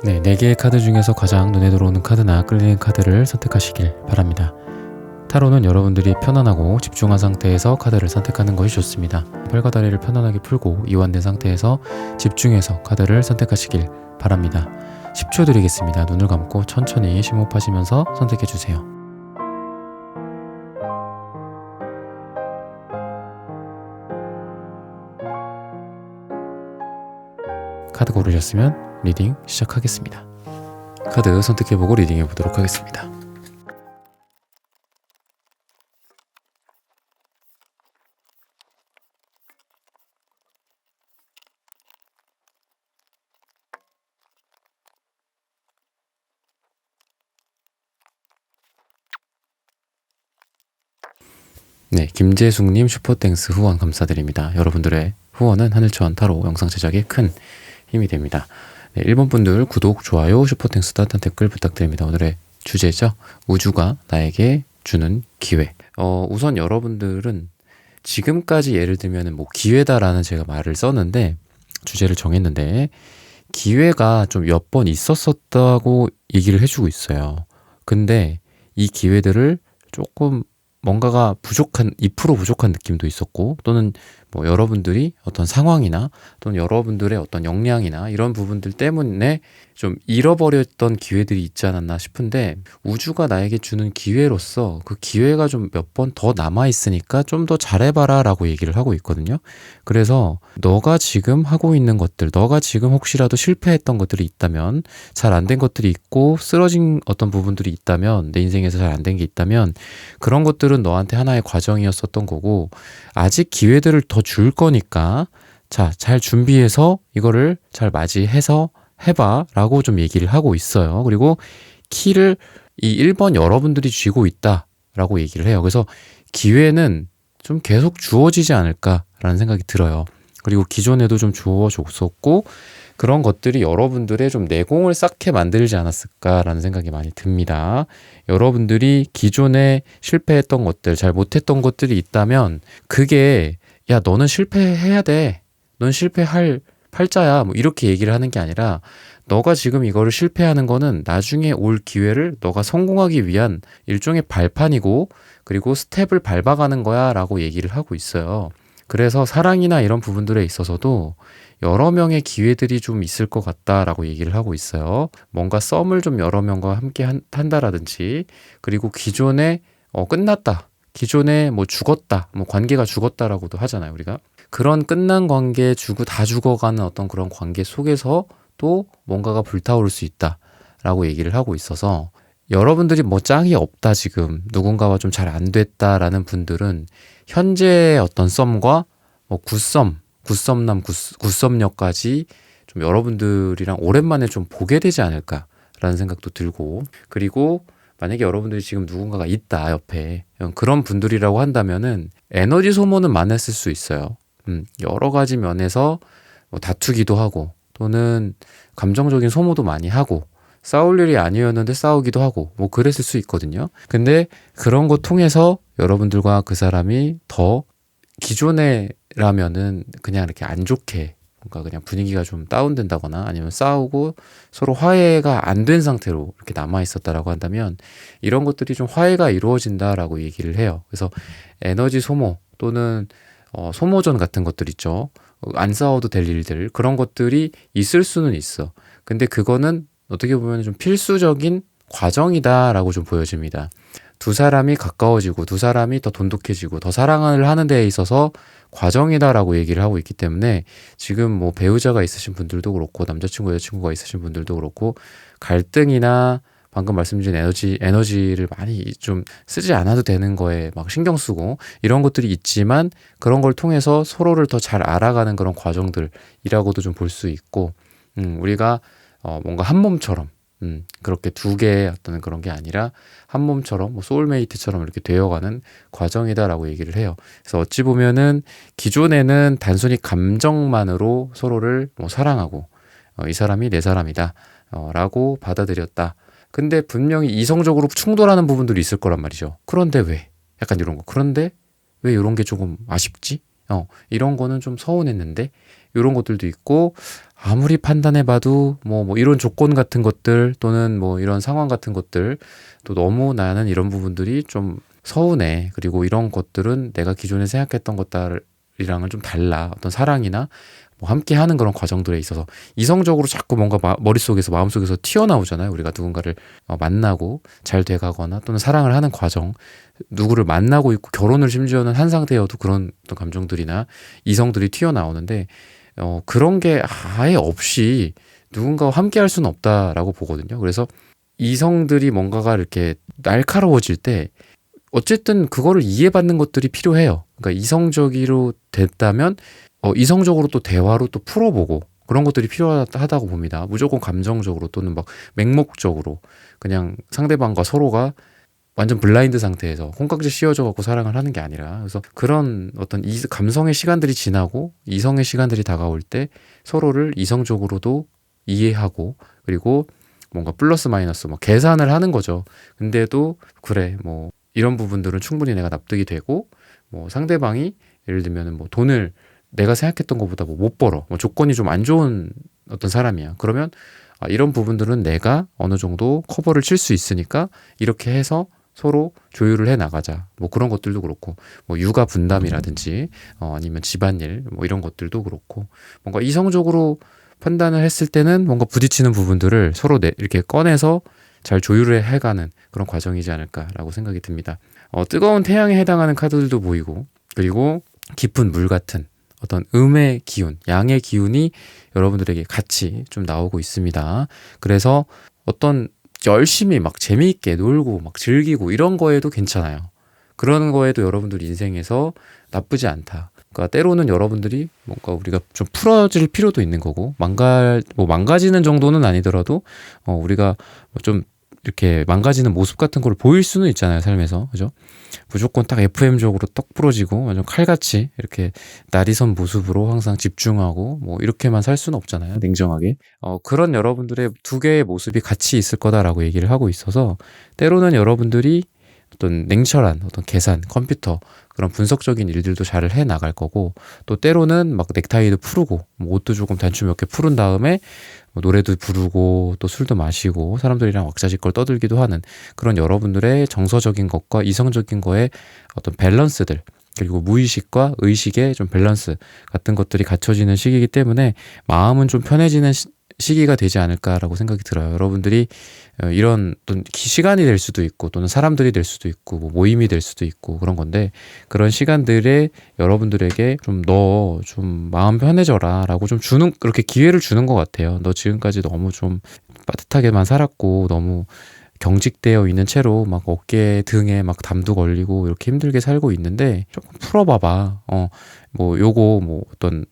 네, 4개의 카드 중에서 가장 눈에 들어오는 카드나 끌리는 카드를 선택하시길 바랍니다. 타로는 여러분들이 편안하고 집중한 상태에서 카드를 선택하는 것이 좋습니다. 팔과 다리를 편안하게 풀고 이완된 상태에서 집중해서 카드를 선택하시길 바랍니다. 10초 드리겠습니다. 눈을 감고 천천히 심호흡하시면서 선택해주세요. 카드 고르셨으면 리딩 시작하겠습니다. 카드 선택해보고 리딩해보도록 하겠습니다. 네, 김재숙님 슈퍼땡스 후원 감사드립니다. 여러분들의 후원은 하늘천 타로 영상 제작에 큰 힘이 됩니다. 네, 1번 분들 구독, 좋아요, 슈퍼땡스 따뜻한 댓글 부탁드립니다. 오늘의 주제죠. 우주가 나에게 주는 기회. 우선 여러분들은 지금까지 예를 들면 뭐 기회다라는 제가 말을 썼는데 주제를 정했는데 기회가 좀 몇 번 있었었다고 얘기를 해주고 있어요. 근데 이 기회들을 조금 뭔가가 부족한, 2% 부족한 느낌도 있었고, 또는 뭐 여러분들이 어떤 상황이나 또는 여러분들의 어떤 역량이나 이런 부분들 때문에 좀 잃어버렸던 기회들이 있지 않았나 싶은데, 우주가 나에게 주는 기회로서 그 기회가 좀 몇 번 더 남아있으니까 좀 더 잘해봐라 라고 얘기를 하고 있거든요. 그래서 너가 지금 하고 있는 것들, 너가 지금 혹시라도 실패했던 것들이 있다면, 잘 안 된 것들이 있고 쓰러진 어떤 부분들이 있다면, 내 인생에서 잘 안 된 게 있다면 그런 것들은 너한테 하나의 과정이었었던 거고, 아직 기회들을 더 줄 거니까 자, 잘 준비해서 이거를 잘 맞이해서 해봐 라고 좀 얘기를 하고 있어요. 그리고 키를 이 1번 여러분들이 쥐고 있다 라고 얘기를 해요. 그래서 기회는 좀 계속 주어지지 않을까라는 생각이 들어요. 그리고 기존에도 좀 주어졌었고 그런 것들이 여러분들의 좀 내공을 쌓게 만들지 않았을까라는 생각이 많이 듭니다. 여러분들이 기존에 실패했던 것들, 잘 못했던 것들이 있다면 그게 야, 너는 실패해야 돼. 넌 실패할 팔자야. 뭐 이렇게 얘기를 하는 게 아니라 너가 지금 이거를 실패하는 거는 나중에 올 기회를 너가 성공하기 위한 일종의 발판이고 그리고 스텝을 밟아가는 거야 라고 얘기를 하고 있어요. 그래서 사랑이나 이런 부분들에 있어서도 여러 명의 기회들이 좀 있을 것 같다라고 얘기를 하고 있어요. 뭔가 썸을 좀 여러 명과 함께 한다라든지 그리고 기존에 끝났다. 기존에 뭐 죽었다. 뭐 관계가 죽었다라고도 하잖아요, 우리가. 그런 끝난 관계 다 죽어가는 어떤 그런 관계 속에서 또 뭔가가 불타오를 수 있다라고 얘기를 하고 있어서 여러분들이 뭐 짝이 없다 지금 누군가와 좀 잘 안 됐다라는 분들은 현재의 어떤 썸과 뭐 굿썸남, 굿썸녀까지 좀 여러분들이랑 오랜만에 좀 보게 되지 않을까라는 생각도 들고 그리고 만약에 여러분들이 지금 누군가가 있다 옆에 그런 분들이라고 한다면은 에너지 소모는 많았을 수 있어요. 여러 가지 면에서 뭐 다투기도 하고 또는 감정적인 소모도 많이 하고 싸울 일이 아니었는데 싸우기도 하고 뭐 그랬을 수 있거든요. 근데 그런 거 통해서 여러분들과 그 사람이 더 기존에라면은 그냥 이렇게 안 좋게 뭔가 그냥 분위기가 좀 다운된다거나 아니면 싸우고 서로 화해가 안 된 상태로 이렇게 남아 있었다라고 한다면 이런 것들이 좀 화해가 이루어진다라고 얘기를 해요. 그래서 에너지 소모 또는 소모전 같은 것들 있죠. 안 싸워도 될 일들 그런 것들이 있을 수는 있어. 근데 그거는 어떻게 보면 좀 필수적인 과정이다라고 좀 보여집니다. 두 사람이 가까워지고 두 사람이 더 돈독해지고 더 사랑을 하는 데에 있어서 과정이다라고 얘기를 하고 있기 때문에 지금 뭐 배우자가 있으신 분들도 그렇고 남자친구 여자친구가 있으신 분들도 그렇고 갈등이나 방금 말씀드린 에너지를 많이 좀 쓰지 않아도 되는 거에 막 신경 쓰고 이런 것들이 있지만 그런 걸 통해서 서로를 더 잘 알아가는 그런 과정들이라고도 좀 볼 수 있고 우리가 뭔가 한 몸처럼 그렇게 두 개의 어떤 그런 게 아니라 한 몸처럼 뭐 소울메이트처럼 이렇게 되어가는 과정이다라고 얘기를 해요. 그래서 어찌 보면은 기존에는 단순히 감정만으로 서로를 뭐 사랑하고 이 사람이 내 사람이다 라고 받아들였다. 근데 분명히 이성적으로 충돌하는 부분들이 있을 거란 말이죠. 그런데 왜? 약간 이런 거. 그런데 왜 이런 게 조금 아쉽지? 이런 거는 좀 서운했는데 이런 것들도 있고 아무리 판단해봐도 뭐 이런 조건 같은 것들 또는 뭐 이런 상황 같은 것들 또 너무 나는 이런 부분들이 좀 서운해. 그리고 이런 것들은 내가 기존에 생각했던 것들이랑은 좀 달라. 어떤 사랑이나 뭐 함께 하는 그런 과정들에 있어서 이성적으로 자꾸 뭔가 머릿속에서 마음속에서 튀어나오잖아요. 우리가 누군가를 만나고 잘 돼가거나 또는 사랑을 하는 과정, 누구를 만나고 있고 결혼을 심지어는 한 상태여도 그런 어떤 감정들이나 이성들이 튀어나오는데 그런 게 아예 없이 누군가와 함께 할 수는 없다라고 보거든요. 그래서 이성들이 뭔가가 이렇게 날카로워질 때 어쨌든 그거를 이해받는 것들이 필요해요. 그러니까 이성적으로 됐다면 이성적으로 또 대화로 또 풀어보고 그런 것들이 필요하다고 봅니다. 무조건 감정적으로 또는 막 맹목적으로 그냥 상대방과 서로가 완전 블라인드 상태에서 콩깍지 씌워져 갖고 사랑을 하는 게 아니라 그래서 그런 어떤 감성의 시간들이 지나고 이성의 시간들이 다가올 때 서로를 이성적으로도 이해하고 그리고 뭔가 플러스 마이너스 뭐 계산을 하는 거죠. 근데도 그래 뭐 이런 부분들은 충분히 내가 납득이 되고 뭐 상대방이 예를 들면 뭐 돈을 내가 생각했던 것보다 뭐 못 벌어 뭐 조건이 좀 안 좋은 어떤 사람이야. 그러면 이런 부분들은 내가 어느 정도 커버를 칠 수 있으니까 이렇게 해서 서로 조율을 해 나가자. 뭐 그런 것들도 그렇고, 뭐 육아 분담이라든지, 아니면 집안일, 뭐 이런 것들도 그렇고, 뭔가 이성적으로 판단을 했을 때는 뭔가 부딪히는 부분들을 서로 이렇게 꺼내서 잘 조율을 해가는 그런 과정이지 않을까라고 생각이 듭니다. 뜨거운 태양에 해당하는 카드들도 보이고, 그리고 깊은 물 같은 어떤 음의 기운, 양의 기운이 여러분들에게 같이 좀 나오고 있습니다. 그래서 어떤 열심히 막 재미있게 놀고 막 즐기고 이런 거에도 괜찮아요. 그런 거에도 여러분들 인생에서 나쁘지 않다. 그러니까 때로는 여러분들이 뭔가 우리가 좀 풀어질 필요도 있는 거고 망가지는 정도는 아니더라도 우리가 좀 이렇게 망가지는 모습 같은 걸 보일 수는 있잖아요, 삶에서. 그죠? 무조건 딱 FM적으로 떡 부러지고 완전 칼같이 이렇게 날이 선 모습으로 항상 집중하고 뭐 이렇게만 살 수는 없잖아요, 냉정하게. 그런 여러분들의 두 개의 모습이 같이 있을 거다라고 얘기를 하고 있어서 때로는 여러분들이 어떤 냉철한 어떤 계산, 컴퓨터 그런 분석적인 일들도 잘 해 나갈 거고 또 때로는 막 넥타이도 풀고 뭐 옷도 조금 단추 몇 개 풀은 다음에 뭐 노래도 부르고 또 술도 마시고 사람들이랑 왁자지껄 떠들기도 하는 그런 여러분들의 정서적인 것과 이성적인 거의 어떤 밸런스들 그리고 무의식과 의식의 좀 밸런스 같은 것들이 갖춰지는 시기이기 때문에 마음은 좀 편해지는 시기가 되지 않을까라고 생각이 들어요. 여러분들이 이런 어떤 시간이 될 수도 있고 또는 사람들이 될 수도 있고 뭐 모임이 될 수도 있고 그런 건데 그런 시간들에 여러분들에게 좀 너 좀 마음 편해져라 라고 좀 주는 그렇게 기회를 주는 것 같아요. 너 지금까지 너무 좀 빠듯하게만 살았고 너무 경직되어 있는 채로 막 어깨 등에 막 담도 걸리고 이렇게 힘들게 살고 있는데 조금 풀어봐봐. 뭐 요거 뭐 어떤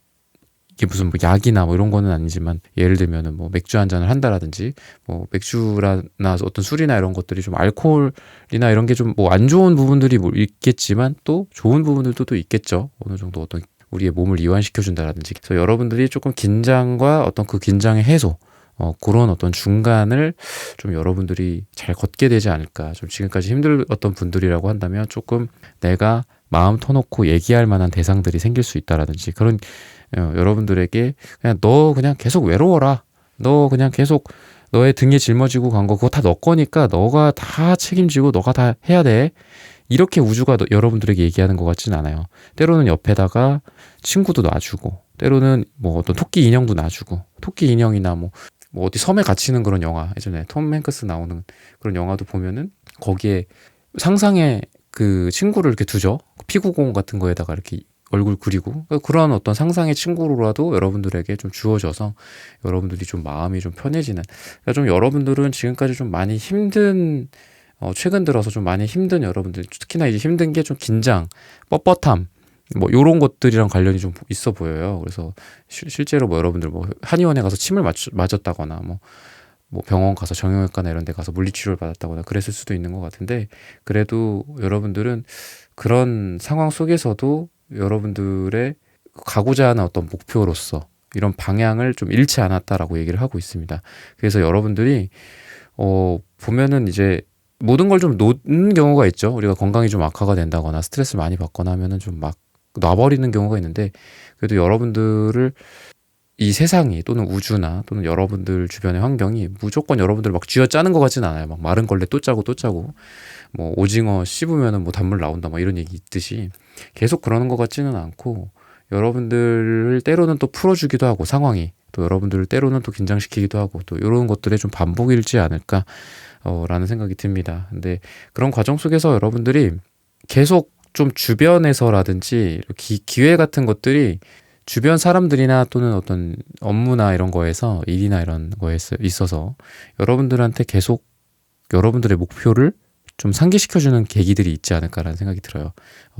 이게 무슨 뭐 약이나 뭐 이런 거는 아니지만 예를 들면은 뭐 맥주 한 잔을 한다라든지 뭐 맥주나 어떤 술이나 이런 것들이 좀 알코올이나 이런 게 좀 뭐 안 좋은 부분들이 뭐 있겠지만 또 좋은 부분들도 또 있겠죠. 어느 정도 어떤 우리의 몸을 이완시켜 준다라든지. 그래서 여러분들이 조금 긴장과 어떤 그 긴장의 해소 그런 어떤 중간을 좀 여러분들이 잘 걷게 되지 않을까. 좀 지금까지 힘들었던 분들이라고 한다면 조금 내가 마음 터놓고 얘기할 만한 대상들이 생길 수 있다라든지 그런 여러분들에게 그냥 너 그냥 계속 외로워라. 너 그냥 계속 너의 등에 짊어지고 간 거 그거 다 너 거니까 너가 다 책임지고 너가 다 해야 돼. 이렇게 우주가 여러분들에게 얘기하는 것 같진 않아요. 때로는 옆에다가 친구도 놔주고 때로는 뭐 어떤 토끼 인형도 놔주고 토끼 인형이나 뭐 어디 섬에 갇히는 그런 영화 예전에 톰 행크스 나오는 그런 영화도 보면은 거기에 상상의 그 친구를 이렇게 두죠. 피구공 같은 거에다가 이렇게 얼굴 그리고 그런 어떤 상상의 친구로라도 여러분들에게 좀 주어져서 여러분들이 좀 마음이 좀 편해지는 그러니까 좀 여러분들은 지금까지 좀 많이 힘든 최근 들어서 좀 많이 힘든 여러분들 특히나 이제 힘든 게 좀 긴장, 뻣뻣함 뭐 요런 것들이랑 관련이 좀 있어 보여요. 그래서 실제로 뭐 여러분들 뭐 한의원에 가서 침을 맞았다거나 뭐 병원 가서 정형외과나 이런 데 가서 물리치료를 받았다거나 그랬을 수도 있는 것 같은데 그래도 여러분들은 그런 상황 속에서도 여러분들의 가고자 하는 어떤 목표로서 이런 방향을 좀 잃지 않았다라고 얘기를 하고 있습니다. 그래서 여러분들이 보면은 이제 모든 걸 좀 놓는 경우가 있죠. 우리가 건강이 좀 악화가 된다거나 스트레스를 많이 받거나 하면은 좀 막 놔버리는 경우가 있는데, 그래도 여러분들을 이 세상이 또는 우주나 또는 여러분들 주변의 환경이 무조건 여러분들 막 쥐어짜는 것 같진 않아요. 막 마른 걸레 또 짜고 또 짜고, 뭐 오징어 씹으면은 뭐 단물 나온다 막 이런 얘기 있듯이 계속 그러는 것 같지는 않고, 여러분들을 때로는 또 풀어주기도 하고, 상황이 또 여러분들을 때로는 또 긴장시키기도 하고, 또 이런 것들의 좀 반복일지 않을까 라는 생각이 듭니다. 근데 그런 과정 속에서 여러분들이 계속 좀 주변에서라든지 기회 같은 것들이, 주변 사람들이나 또는 어떤 업무나 이런 거에서, 일이나 이런 거에 있어서 여러분들한테 계속 여러분들의 목표를 좀 상기시켜주는 계기들이 있지 않을까라는 생각이 들어요.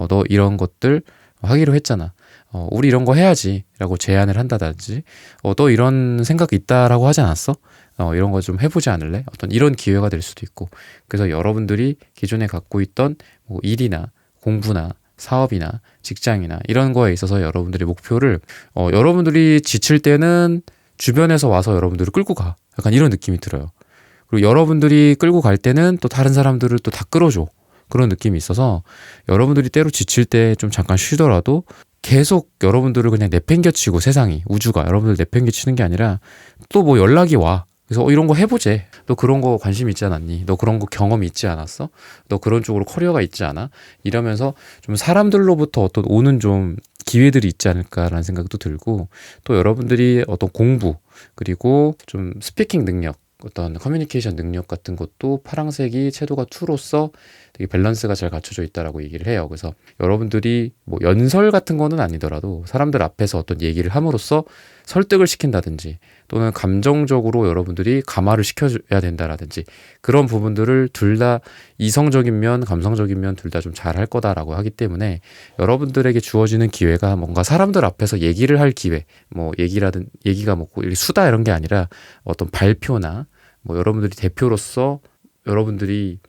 너 이런 것들 하기로 했잖아. 우리 이런 거 해야지 라고 제안을 한다든지, 너 이런 생각 있다라고 하지 않았어? 이런 거 좀 해보지 않을래? 어떤 이런 기회가 될 수도 있고, 그래서 여러분들이 기존에 갖고 있던 뭐 일이나 공부나 사업이나 직장이나 이런 거에 있어서 여러분들의 목표를, 여러분들이 지칠 때는 주변에서 와서 여러분들을 끌고 가. 약간 이런 느낌이 들어요. 그리고 여러분들이 끌고 갈 때는 또 다른 사람들을 또 다 끌어줘. 그런 느낌이 있어서 여러분들이 때로 지칠 때 좀 잠깐 쉬더라도 계속 여러분들을 그냥 내팽겨치고, 세상이, 우주가 여러분들 내팽겨치는 게 아니라 또 뭐 연락이 와. 그래서 이런 거 해보재. 너 그런 거 관심 있지 않았니? 너 그런 거 경험 있지 않았어? 너 그런 쪽으로 커리어가 있지 않아? 이러면서 좀 사람들로부터 어떤 오는 좀 기회들이 있지 않을까라는 생각도 들고, 또 여러분들이 어떤 공부, 그리고 좀 스피킹 능력, 어떤 커뮤니케이션 능력 같은 것도 파랑색이 채도가 2로서 되게 밸런스가 잘 갖춰져 있다라고 얘기를 해요. 그래서 여러분들이 뭐 연설 같은 거는 아니더라도 사람들 앞에서 어떤 얘기를 함으로써 설득을 시킨다든지, 또는 감정적으로 여러분들이 감화를 시켜줘야 된다라든지, 그런 부분들을 둘 다, 이성적인 면, 감성적인 면 둘 다 좀 잘 할 거다라고 하기 때문에, 여러분들에게 주어지는 기회가 뭔가 사람들 앞에서 얘기를 할 기회, 뭐 얘기가 뭐 수다 이런 게 아니라 어떤 발표나, 뭐 여러분들이 대표로서 여러분들이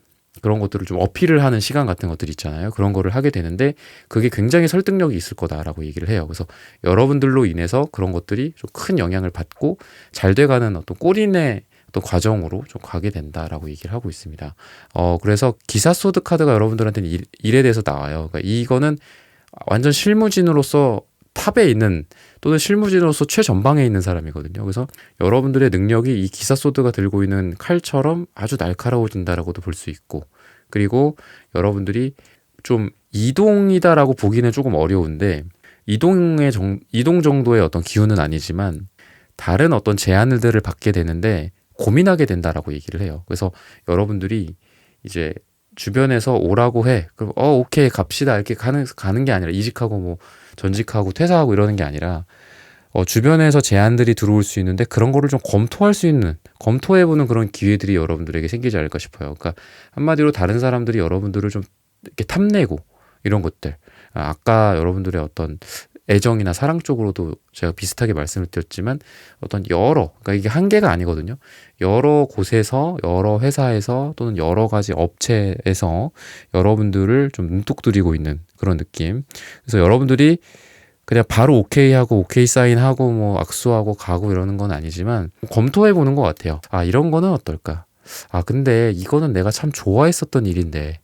그런 것들을 좀 어필을 하는 시간 같은 것들 있잖아요. 그런 거를 하게 되는데 그게 굉장히 설득력이 있을 거다라고 얘기를 해요. 그래서 여러분들로 인해서 그런 것들이 좀 큰 영향을 받고 잘 돼가는 어떤 꼬리내 어떤 과정으로 좀 가게 된다라고 얘기를 하고 있습니다. 그래서 기사소드 카드가 여러분들한테는 일에 대해서 나와요. 그러니까 이거는 완전 실무진으로서 탑에 있는, 또는 실무진으로서 최전방에 있는 사람이거든요. 그래서 여러분들의 능력이 이 기사소드가 들고 있는 칼처럼 아주 날카로워진다라고도 볼 수 있고, 그리고 여러분들이 좀 이동이다라고 보기는 조금 어려운데, 이동 정도의 어떤 기운은 아니지만 다른 어떤 제안들을 받게 되는데 고민하게 된다라고 얘기를 해요. 그래서 여러분들이 이제 주변에서 오라고 해. 그럼 오케이 갑시다 이렇게 가는 게 아니라, 이직하고 뭐 전직하고 퇴사하고 이러는 게 아니라, 주변에서 제안들이 들어올 수 있는데 그런 거를 좀 검토할 수 있는, 검토해보는 그런 기회들이 여러분들에게 생기지 않을까 싶어요. 그러니까 한마디로 다른 사람들이 여러분들을 좀 이렇게 탐내고 이런 것들, 아까 여러분들의 어떤 애정이나 사랑 쪽으로도 제가 비슷하게 말씀을 드렸지만, 어떤 그러니까 이게 한 개가 아니거든요. 여러 곳에서, 여러 회사에서, 또는 여러 가지 업체에서 여러분들을 좀 눈독 들이고 있는 그런 느낌. 그래서 여러분들이 그냥 바로 오케이 하고 오케이 사인하고 뭐 악수하고 가고 이러는 건 아니지만 검토해 보는 것 같아요. 이런 거는 어떨까? 근데 이거는 내가 참 좋아했었던 일인데,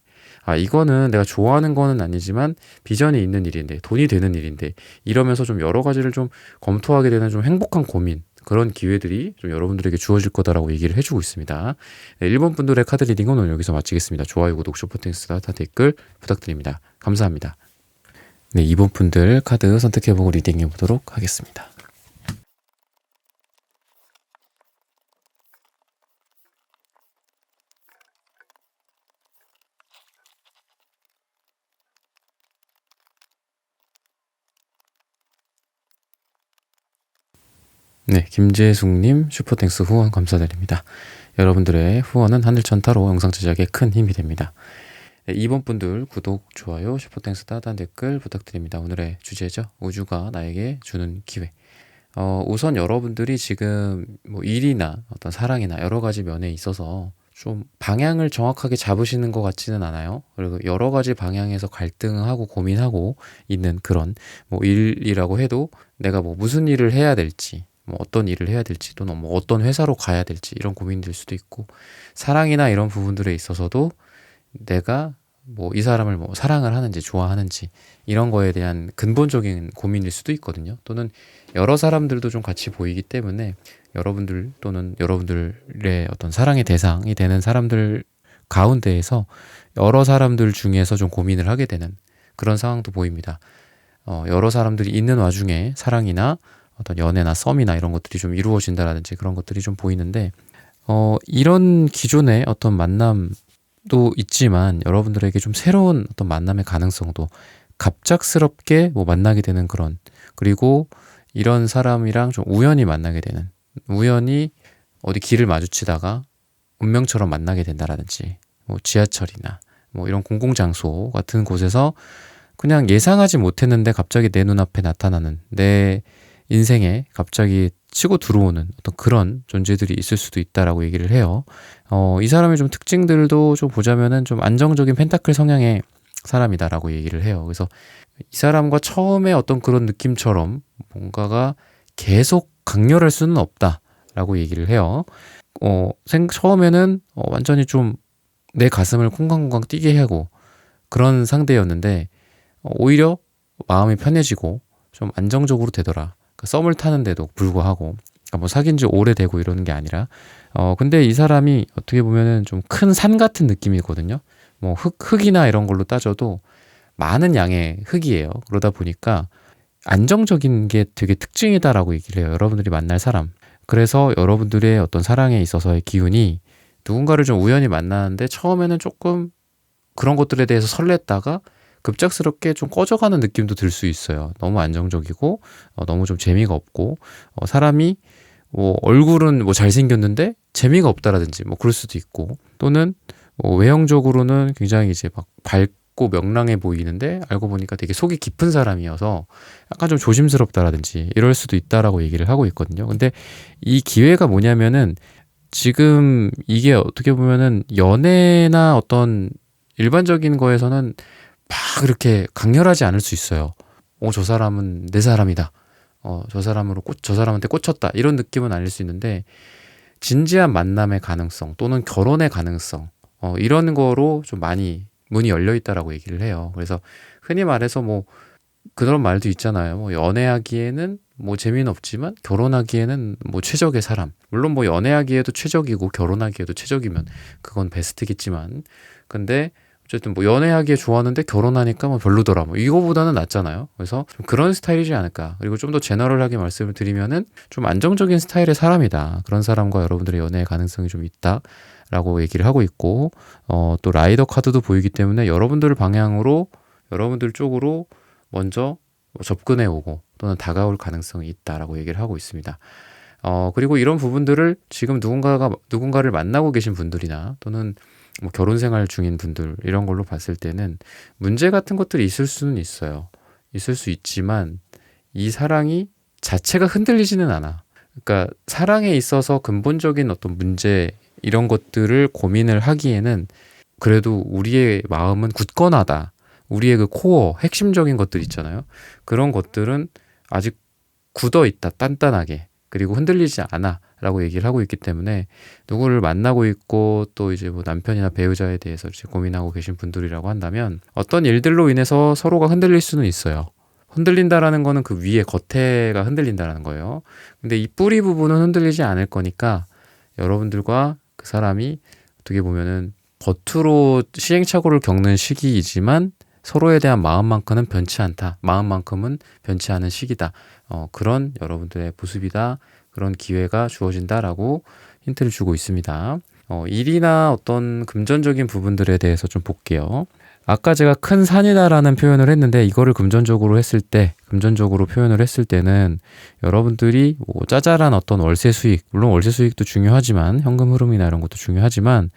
이거는 내가 좋아하는 거는 아니지만 비전이 있는 일인데, 돈이 되는 일인데, 이러면서 좀 여러 가지를 좀 검토하게 되는 좀 행복한 고민, 그런 기회들이 좀 여러분들에게 주어질 거다라고 얘기를 해주고 있습니다. 네, 1번 분들의 카드 리딩은 오늘 여기서 마치겠습니다. 좋아요, 구독, 슈퍼땡스, 다 댓글 부탁드립니다. 감사합니다. 네, 2번 분들 카드 선택해보고 리딩해 보도록 하겠습니다. 네, 김재숙님 슈퍼땡스 후원 감사드립니다. 여러분들의 후원은 하늘천타로 영상 제작에 큰 힘이 됩니다. 네, 2번 분들 구독, 좋아요, 슈퍼땡스 따뜻한 댓글 부탁드립니다. 오늘의 주제죠. 우주가 나에게 주는 기회. 우선 여러분들이 지금 뭐 일이나 어떤 사랑이나 여러 가지 면에 있어서 좀 방향을 정확하게 잡으시는 것 같지는 않아요. 그리고 여러 가지 방향에서 갈등하고 고민하고 있는 그런, 뭐 일이라고 해도 내가 뭐 무슨 일을 해야 될지, 뭐 어떤 일을 해야 될지, 또는 뭐 어떤 회사로 가야 될지 이런 고민일 수도 있고, 사랑이나 이런 부분들에 있어서도 내가 뭐 이 사람을 뭐 사랑을 하는지 좋아하는지 이런 거에 대한 근본적인 고민일 수도 있거든요. 또는 여러 사람들도 좀 같이 보이기 때문에 여러분들 또는 여러분들의 어떤 사랑의 대상이 되는 사람들 가운데에서 여러 사람들 중에서 좀 고민을 하게 되는 그런 상황도 보입니다. 여러 사람들이 있는 와중에 사랑이나 어떤 연애나 썸이나 이런 것들이 좀 이루어진다라든지 그런 것들이 좀 보이는데, 이런 기존의 어떤 만남도 있지만 여러분들에게 좀 새로운 어떤 만남의 가능성도 갑작스럽게 뭐 만나게 되는 그런, 그리고 이런 사람이랑 좀 우연히 만나게 되는, 우연히 어디 길을 마주치다가 운명처럼 만나게 된다라든지, 뭐 지하철이나 뭐 이런 공공장소 같은 곳에서 그냥 예상하지 못했는데 갑자기 내 눈앞에 나타나는, 내 인생에 갑자기 치고 들어오는 어떤 그런 존재들이 있을 수도 있다라고 얘기를 해요. 이 사람의 좀 특징들도 좀 보자면은 좀 안정적인 펜타클 성향의 사람이다라고 얘기를 해요. 그래서 이 사람과 처음에 어떤 그런 느낌처럼 뭔가가 계속 강렬할 수는 없다라고 얘기를 해요. 처음에는 완전히 좀 내 가슴을 콩강콩강 뛰게 하고 그런 상대였는데, 오히려 마음이 편해지고 좀 안정적으로 되더라. 그러니까 썸을 타는데도 불구하고, 그러니까 뭐 사귄 지 오래되고 이러는 게 아니라, 근데 이 사람이 어떻게 보면은 좀 큰 산 같은 느낌이거든요. 뭐 흙이나 이런 걸로 따져도 많은 양의 흙이에요. 그러다 보니까 안정적인 게 되게 특징이다라고 얘기를 해요. 여러분들이 만날 사람. 그래서 여러분들의 어떤 사랑에 있어서의 기운이, 누군가를 좀 우연히 만나는데 처음에는 조금 그런 것들에 대해서 설렜다가 급작스럽게 좀 꺼져가는 느낌도 들 수 있어요. 너무 안정적이고 너무 좀 재미가 없고, 사람이 뭐 얼굴은 뭐 잘생겼는데 재미가 없다라든지 뭐 그럴 수도 있고, 또는 뭐 외형적으로는 굉장히 이제 막 밝고 명랑해 보이는데 알고 보니까 되게 속이 깊은 사람이어서 약간 좀 조심스럽다라든지 이럴 수도 있다라고 얘기를 하고 있거든요. 근데 이 기회가 뭐냐면은, 지금 이게 어떻게 보면은 연애나 어떤 일반적인 거에서는 막 그렇게 강렬하지 않을 수 있어요. 저 사람은 내 사람이다. 저 사람한테 꽂혔다. 이런 느낌은 아닐 수 있는데, 진지한 만남의 가능성 또는 결혼의 가능성, 이런 거로 좀 많이 문이 열려 있다라고 얘기를 해요. 그래서 흔히 말해서 뭐 그런 말도 있잖아요. 뭐 연애하기에는 뭐 재미는 없지만 결혼하기에는 뭐 최적의 사람. 물론 뭐 연애하기에도 최적이고 결혼하기에도 최적이면 그건 베스트겠지만, 근데 어쨌든 뭐 연애하기에 좋았는데 결혼하니까 뭐 별로더라. 뭐 이거보다는 낫잖아요. 그래서 좀 그런 스타일이지 않을까. 그리고 좀 더 제너럴하게 말씀을 드리면은 좀 안정적인 스타일의 사람이다. 그런 사람과 여러분들의 연애의 가능성이 좀 있다라고 얘기를 하고 있고, 또 라이더 카드도 보이기 때문에 여러분들 방향으로, 여러분들 쪽으로 먼저 접근해 오고 또는 다가올 가능성이 있다라고 얘기를 하고 있습니다. 그리고 이런 부분들을 지금 누군가를 만나고 계신 분들이나 또는 뭐 결혼 생활 중인 분들, 이런 걸로 봤을 때는 문제 같은 것들이 있을 수는 있어요. 있을 수 있지만 이 사랑이 자체가 흔들리지는 않아. 그러니까 사랑에 있어서 근본적인 어떤 문제, 이런 것들을 고민을 하기에는 그래도 우리의 마음은 굳건하다. 우리의 그 코어, 핵심적인 것들 있잖아요. 그런 것들은 아직 굳어 있다, 단단하게. 그리고 흔들리지 않아 라고 얘기를 하고 있기 때문에, 누구를 만나고 있고 또 이제 뭐 남편이나 배우자에 대해서 이제 고민하고 계신 분들이라고 한다면, 어떤 일들로 인해서 서로가 흔들릴 수는 있어요. 흔들린다라는 거는 그 위에 겉에가 흔들린다라는 거예요. 근데 이 뿌리 부분은 흔들리지 않을 거니까, 여러분들과 그 사람이 어떻게 보면은 겉으로 시행착오를 겪는 시기이지만 서로에 대한 마음만큼은 변치 않다. 마음만큼은 변치 않은 시기다. 그런 여러분들의 모습이다. 그런 기회가 주어진다라고 힌트를 주고 있습니다. 일이나 어떤 금전적인 부분들에 대해서 좀 볼게요. 아까 제가 큰 산이다라는 표현을 했는데, 이거를 금전적으로 표현을 했을 때는 여러분들이 뭐 짜잘한 어떤 월세 수익, 물론 월세 수익도 중요하지만 현금 흐름이나 이런 것도 중요하지만,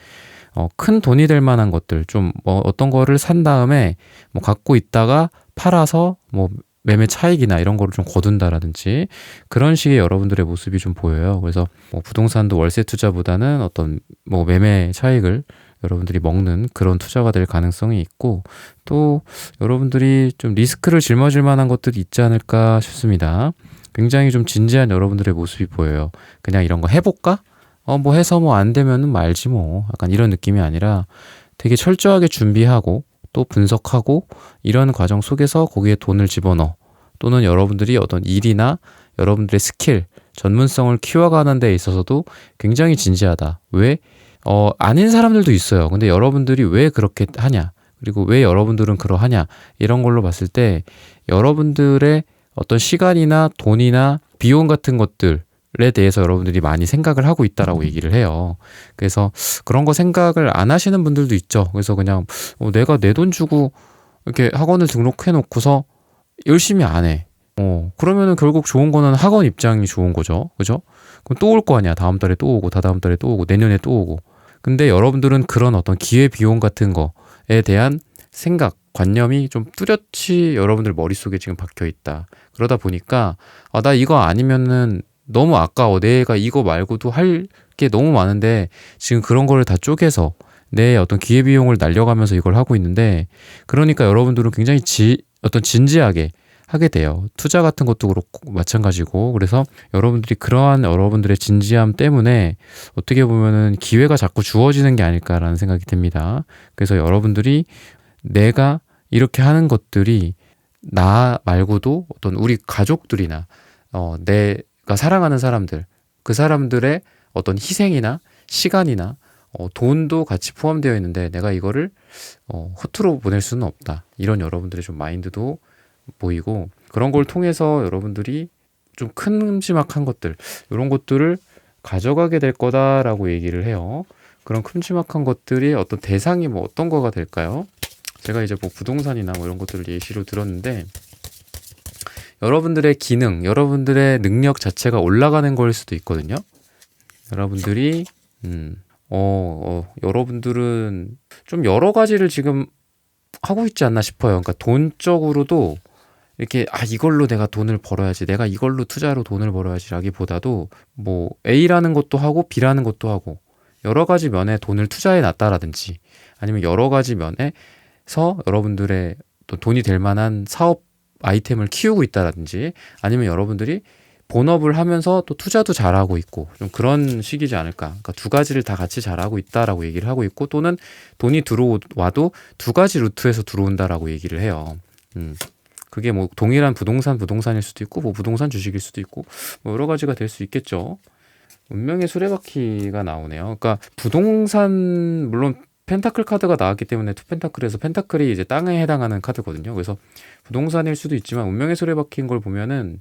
큰 돈이 될 만한 것들, 좀 뭐 어떤 거를 산 다음에 뭐 갖고 있다가 팔아서 뭐 매매 차익이나 이런 거를 좀 거둔다라든지, 그런 식의 여러분들의 모습이 좀 보여요. 그래서 뭐 부동산도 월세 투자보다는 어떤 뭐 매매 차익을 여러분들이 먹는 그런 투자가 될 가능성이 있고, 또 여러분들이 좀 리스크를 짊어질 만한 것들이 있지 않을까 싶습니다. 굉장히 좀 진지한 여러분들의 모습이 보여요. 그냥 이런 거 해볼까? 뭐 해서 뭐 안 되면은 말지 뭐, 약간 이런 느낌이 아니라 되게 철저하게 준비하고 또 분석하고 이런 과정 속에서 거기에 돈을 집어넣어. 또는 여러분들이 어떤 일이나 여러분들의 스킬, 전문성을 키워가는 데 있어서도 굉장히 진지하다. 왜? 아닌 사람들도 있어요. 근데 여러분들이 왜 그렇게 하냐? 그리고 왜 여러분들은 그러하냐? 이런 걸로 봤을 때 여러분들의 어떤 시간이나 돈이나 비용 같은 것들에 대해서 여러분들이 많이 생각을 하고 있다라고 얘기를 해요. 그래서 그런 거 생각을 안 하시는 분들도 있죠. 그래서 그냥 내가 내 돈 주고 이렇게 학원을 등록해 놓고서 열심히 안 해. 그러면은 결국 좋은 거는 학원 입장이 좋은 거죠. 그죠? 그럼 또 올 거 아니야. 다음 달에 또 오고, 다다음 달에 또 오고, 내년에 또 오고. 근데 여러분들은 그런 어떤 기회 비용 같은 거에 대한 생각, 관념이 좀 뚜렷이 여러분들 머릿속에 지금 박혀 있다. 그러다 보니까 나 이거 아니면은 너무 아까워. 내가 이거 말고도 할 게 너무 많은데 지금 그런 거를 다 쪼개서 내 어떤 기회비용을 날려가면서 이걸 하고 있는데, 그러니까 여러분들은 굉장히 어떤 진지하게 하게 돼요. 투자 같은 것도 그렇고 마찬가지고. 그래서 여러분들이 그러한 여러분들의 진지함 때문에 어떻게 보면은 기회가 자꾸 주어지는 게 아닐까라는 생각이 듭니다. 그래서 여러분들이 내가 이렇게 하는 것들이 나 말고도 어떤 우리 가족들이나 내가 사랑하는 사람들, 그 사람들의 어떤 희생이나 시간이나 돈도 같이 포함되어 있는데 내가 이거를 허투루 보낼 수는 없다. 이런 여러분들의 좀 마인드도 보이고, 그런 걸 통해서 여러분들이 좀 큼지막한 것들, 이런 것들을 가져가게 될 거다라고 얘기를 해요. 그런 큼지막한 것들이 어떤 대상이 뭐 어떤 거가 될까요? 제가 이제 뭐 부동산이나 뭐 이런 것들을 예시로 들었는데, 여러분들의 기능, 여러분들의 능력 자체가 올라가는 거일 수도 있거든요. 여러분들이 여러분들은 좀 여러 가지를 지금 하고 있지 않나 싶어요. 그러니까 돈적으로도 이렇게 이걸로 내가 돈을 벌어야지, 내가 이걸로 투자로 돈을 벌어야지 라기보다도 뭐 A라는 것도 하고 B라는 것도 하고 여러 가지 면에 돈을 투자해 놨다라든지, 아니면 여러 가지 면에서 여러분들의 또 돈이 될 만한 사업 아이템을 키우고 있다라든지, 아니면 여러분들이 본업을 하면서 또 투자도 잘하고 있고, 좀 그런 식이지 않을까. 그러니까 두 가지를 다 같이 잘하고 있다라고 얘기를 하고 있고, 또는 돈이 들어와도 두 가지 루트에서 들어온다라고 얘기를 해요. 그게 뭐 동일한 부동산일 수도 있고, 뭐 부동산 주식일 수도 있고, 뭐 여러 가지가 될 수 있겠죠. 운명의 수레바퀴가 나오네요. 그러니까 부동산, 물론 펜타클 카드가 나왔기 때문에 투펜타클에서 펜타클이 이제 땅에 해당하는 카드거든요. 그래서 부동산일 수도 있지만 운명의 수레바퀴인 걸 보면은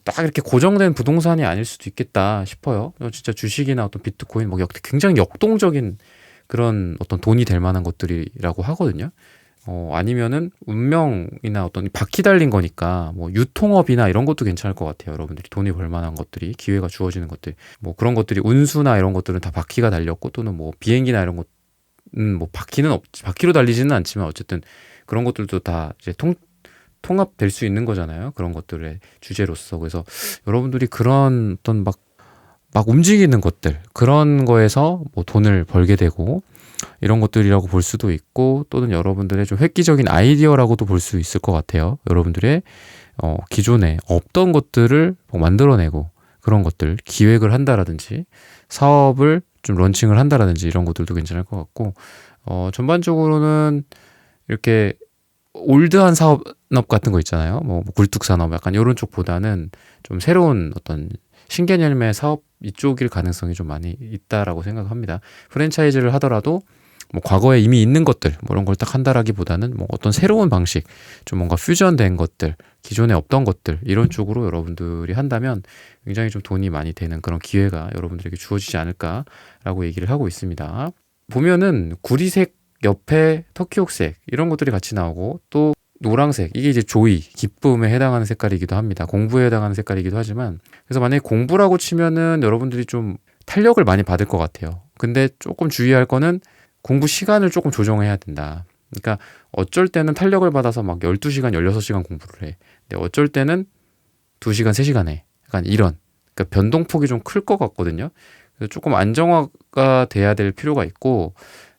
딱 이렇게 고정된 부동산이 아닐 수도 있겠다 싶어요. 진짜 주식이나 어떤 비트코인, 뭐 굉장히 역동적인 그런 어떤 돈이 될 만한 것들이라고 하거든요. 아니면은 운명이나 어떤 바퀴 달린 거니까 뭐 유통업이나 이런 것도 괜찮을 것 같아요. 여러분들이 돈이 벌 만한 것들이, 기회가 주어지는 것들, 뭐 그런 것들이, 운수나 이런 것들은 다 바퀴가 달렸고, 또는 뭐 비행기나 이런 것은 뭐 바퀴로 달리지는 않지만 어쨌든 그런 것들도 다 이제 통합될 수 있는 거잖아요. 그런 것들의 주제로서. 그래서 여러분들이 그런 어떤 막 움직이는 것들, 그런 거에서 뭐 돈을 벌게 되고 이런 것들이라고 볼 수도 있고, 또는 여러분들의 좀 획기적인 아이디어라고도 볼 수 있을 것 같아요. 여러분들의 기존에 없던 것들을 뭐 만들어내고, 그런 것들 기획을 한다라든지 사업을 좀 런칭을 한다라든지 이런 것들도 괜찮을 것 같고, 전반적으로는 이렇게 올드한 사업 같은 거 있잖아요. 뭐 굴뚝산업 약간 이런 쪽보다는 좀 새로운 어떤 신개념의 사업 이쪽일 가능성이 좀 많이 있다라고 생각합니다. 프랜차이즈를 하더라도 뭐 과거에 이미 있는 것들 뭐 이런 걸 딱 한다라기보다는 뭐 어떤 새로운 방식, 좀 뭔가 퓨전된 것들, 기존에 없던 것들, 이런 쪽으로 여러분들이 한다면 굉장히 좀 돈이 많이 되는 그런 기회가 여러분들에게 주어지지 않을까라고 얘기를 하고 있습니다. 보면은 구리색 옆에 터키옥색 이런 것들이 같이 나오고, 또 노란색, 이게 이제 조이, 기쁨에 해당하는 색깔이기도 합니다. 공부에 해당하는 색깔이기도 하지만, 그래서 만약에 공부라고 치면은 여러분들이 좀 탄력을 많이 받을 것 같아요. 근데 조금 주의할 거는 공부 시간을 조금 조정해야 된다. 그러니까 어쩔 때는 탄력을 받아서 막 12시간, 16시간 공부를 해. 근데 어쩔 때는 2시간, 3시간 해. 약간 이런. 그러니까 변동폭이 좀 클 것 같거든요. 그래서 조금 안정화가 돼야 될 필요가 있고,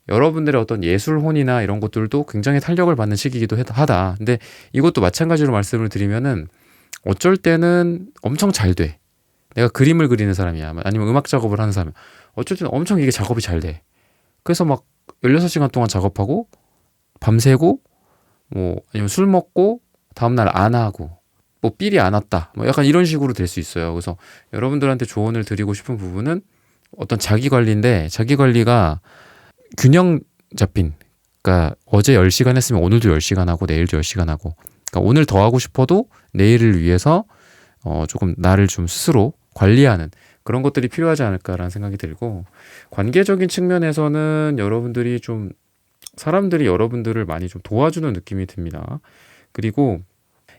여러분들의 어떤 예술혼이나 이런 것들도 굉장히 탄력을 받는 시기이기도 하다. 근데 이것도 마찬가지로 말씀을 드리면은 어쩔 때는 엄청 잘 돼. 내가 그림을 그리는 사람이야, 아니면 음악 작업을 하는 사람이야. 어쩔 때는 엄청 이게 작업이 잘 돼. 그래서 막 16시간 동안 작업하고 밤새고 뭐 아니면 술 먹고 다음날 안 하고 뭐 삘이 안 왔다 뭐 약간 이런 식으로 될 수 있어요. 그래서 여러분들한테 조언을 드리고 싶은 부분은 어떤 자기 관리인데 자기 관리가 균형 잡힌, 그러니까 어제 10시간 했으면 오늘도 10시간 하고 내일도 10시간 하고, 그러니까 오늘 더 하고 싶어도 내일을 위해서 조금 나를 좀 스스로 관리하는 그런 것들이 필요하지 않을까라는 생각이 들고, 관계적인 측면에서는 여러분들이 좀 사람들이 여러분들을 많이 좀 도와주는 느낌이 듭니다. 그리고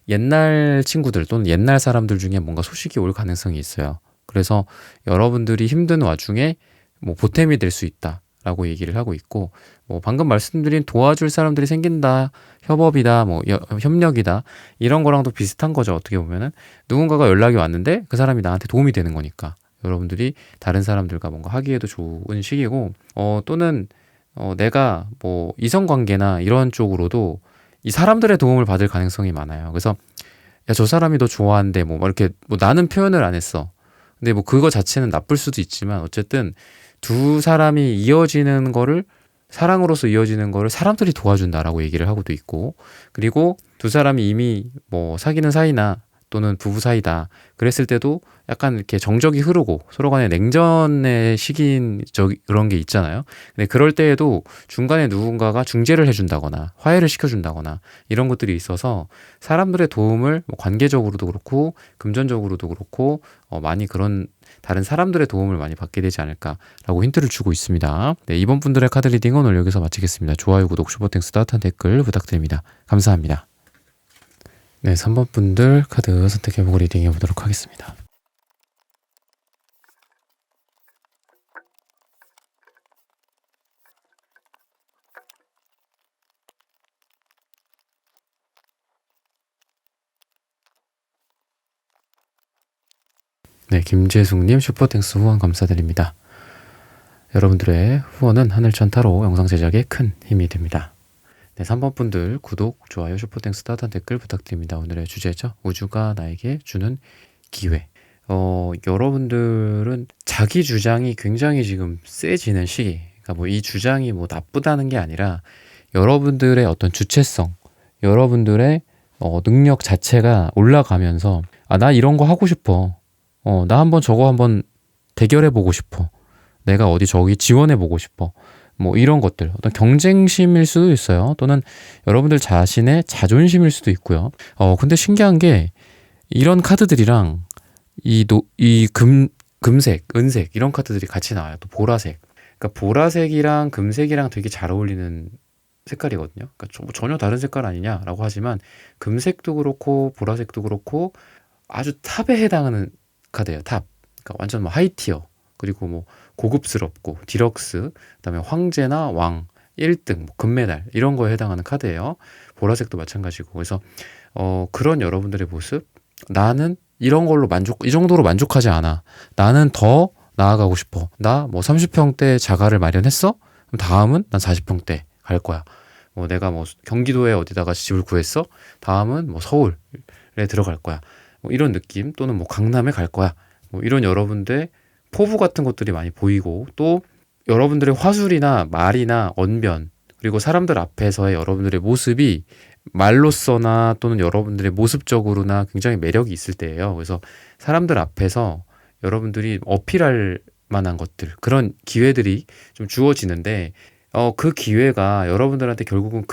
옛날 친구들 또는 옛날 사람들 중에 뭔가 소식이 올 가능성이 있어요. 그래서 여러분들이 힘든 와중에 뭐 보탬이 될 수 있다라고 얘기를 하고 있고, 뭐 방금 말씀드린 도와줄 사람들이 생긴다, 협업이다, 뭐 협력이다, 이런 거랑도 비슷한 거죠. 어떻게 보면은 누군가가 연락이 왔는데 그 사람이 나한테 도움이 되는 거니까 여러분들이 다른 사람들과 뭔가 하기에도 좋은 시기고, 또는 내가 뭐 이성관계나 이런 쪽으로도 이 사람들의 도움을 받을 가능성이 많아요. 그래서 야, 저 사람이 너 좋아한대 뭐 이렇게 뭐 나는 표현을 안 했어. 근데 뭐 그거 자체는 나쁠 수도 있지만 어쨌든 두 사람이 이어지는 거를, 사랑으로서 이어지는 거를 사람들이 도와준다라고 얘기를 하고도 있고, 그리고 두 사람이 이미 뭐 사귀는 사이나 또는 부부 사이다 그랬을 때도 약간 이렇게 정적이 흐르고 서로 간에 냉전의 시기인 그런 게 있잖아요. 근데 그럴 때에도 중간에 누군가가 중재를 해준다거나 화해를 시켜준다거나 이런 것들이 있어서 사람들의 도움을 뭐 관계적으로도 그렇고 금전적으로도 그렇고 많이 그런 다른 사람들의 도움을 많이 받게 되지 않을까라고 힌트를 주고 있습니다. 네, 이번 분들의 카드 리딩은 오늘 여기서 마치겠습니다. 좋아요, 구독, 슈퍼땡스, 따뜻한 댓글 부탁드립니다. 감사합니다. 네, 3번 분들 카드 선택해보고 리딩해 보도록 하겠습니다. 네, 김재숙님 슈퍼땡스 후원 감사드립니다. 여러분들의 후원은 하늘천 타로 영상 제작에 큰 힘이 됩니다. 네, 3번 분들 구독, 좋아요, 슈퍼땡스, 따뜻한 댓글 부탁드립니다. 오늘의 주제죠. 우주가 나에게 주는 기회. 여러분들은 자기 주장이 굉장히 지금 세지는 시기. 그러니까 뭐 이 주장이 뭐 나쁘다는 게 아니라 여러분들의 어떤 주체성, 여러분들의 능력 자체가 올라가면서 나 이런 거 하고 싶어. 나 한번 저거 한번 대결해 보고 싶어. 내가 어디 저기 지원해 보고 싶어. 뭐 이런 것들, 어떤 경쟁심일 수도 있어요. 또는 여러분들 자신의 자존심일 수도 있고요. 근데 신기한 게 이런 카드들이랑 금색, 은색 이런 카드들이 같이 나와요. 또 보라색. 그러니까 보라색이랑 금색이랑 되게 잘 어울리는 색깔이거든요. 그러니까 뭐 전혀 다른 색깔 아니냐라고 하지만 금색도 그렇고 보라색도 그렇고 아주 탑에 해당하는 카드예요. 탑. 그러니까 완전 뭐 하이티어. 그리고 뭐 고급스럽고 디럭스, 그다음에 황제나 왕, 1등, 뭐 금메달 이런 거에 해당하는 카드예요. 보라색도 마찬가지고. 그래서 그런 여러분들의 모습, 나는 이런 걸로 이 정도로 만족하지 않아. 나는 더 나아가고 싶어. 나 뭐 30평대 자가를 마련했어? 그럼 다음은 난 40평대 갈 거야. 뭐 내가 뭐 경기도에 어디다가 집을 구했어? 다음은 뭐 서울에 들어갈 거야. 뭐 이런 느낌, 또는 뭐 강남에 갈 거야. 뭐 이런 여러분들 포부 같은 것들이 많이 보이고, 또 여러분들의 화술이나 말이나 언변, 그리고 사람들 앞에서의 여러분들의 모습이 말로서나 또는 여러분들의 모습적으로나 굉장히 매력이 있을 때예요. 그래서 사람들 앞에서 여러분들이 어필할 만한 것들, 그런 기회들이 좀 주어지는데, 그 기회가 여러분들한테 결국은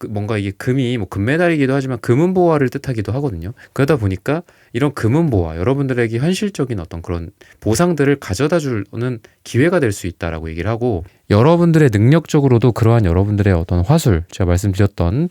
뭔가 이게 금이 뭐 금메달이기도 하지만 금은보화를 뜻하기도 하거든요. 그러다 보니까 이런 금은보화, 여러분들에게 현실적인 어떤 그런 보상들을 가져다 주는 기회가 될 수 있다라고 얘기를 하고, 여러분들의 능력적으로도 그러한 여러분들의 어떤 화술, 제가 말씀드렸던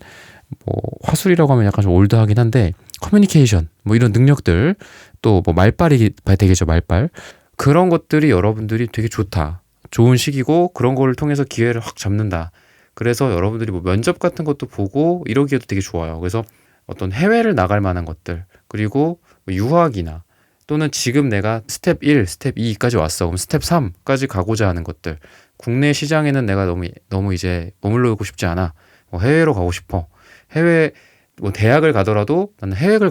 뭐 화술이라고 하면 약간 좀 올드하긴 한데 커뮤니케이션, 뭐 이런 능력들, 또 뭐 말빨이 되겠죠, 말빨. 그런 것들이 여러분들이 되게 좋다, 좋은 시기고, 그런 거를 통해서 기회를 확 잡는다. 그래서 여러분들이 뭐 면접 같은 것도 보고 이러기에도 되게 좋아요. 그래서 어떤 해외를 나갈 만한 것들, 그리고 뭐 유학이나 또는 지금 내가 스텝 1, 스텝 2까지 왔어. 그럼 스텝 3까지 가고자 하는 것들. 국내 시장에는 내가 너무 이제 머물러고 싶지 않아. 해외로 가고 싶어. 해외 뭐 대학을 가더라도 나는 해외를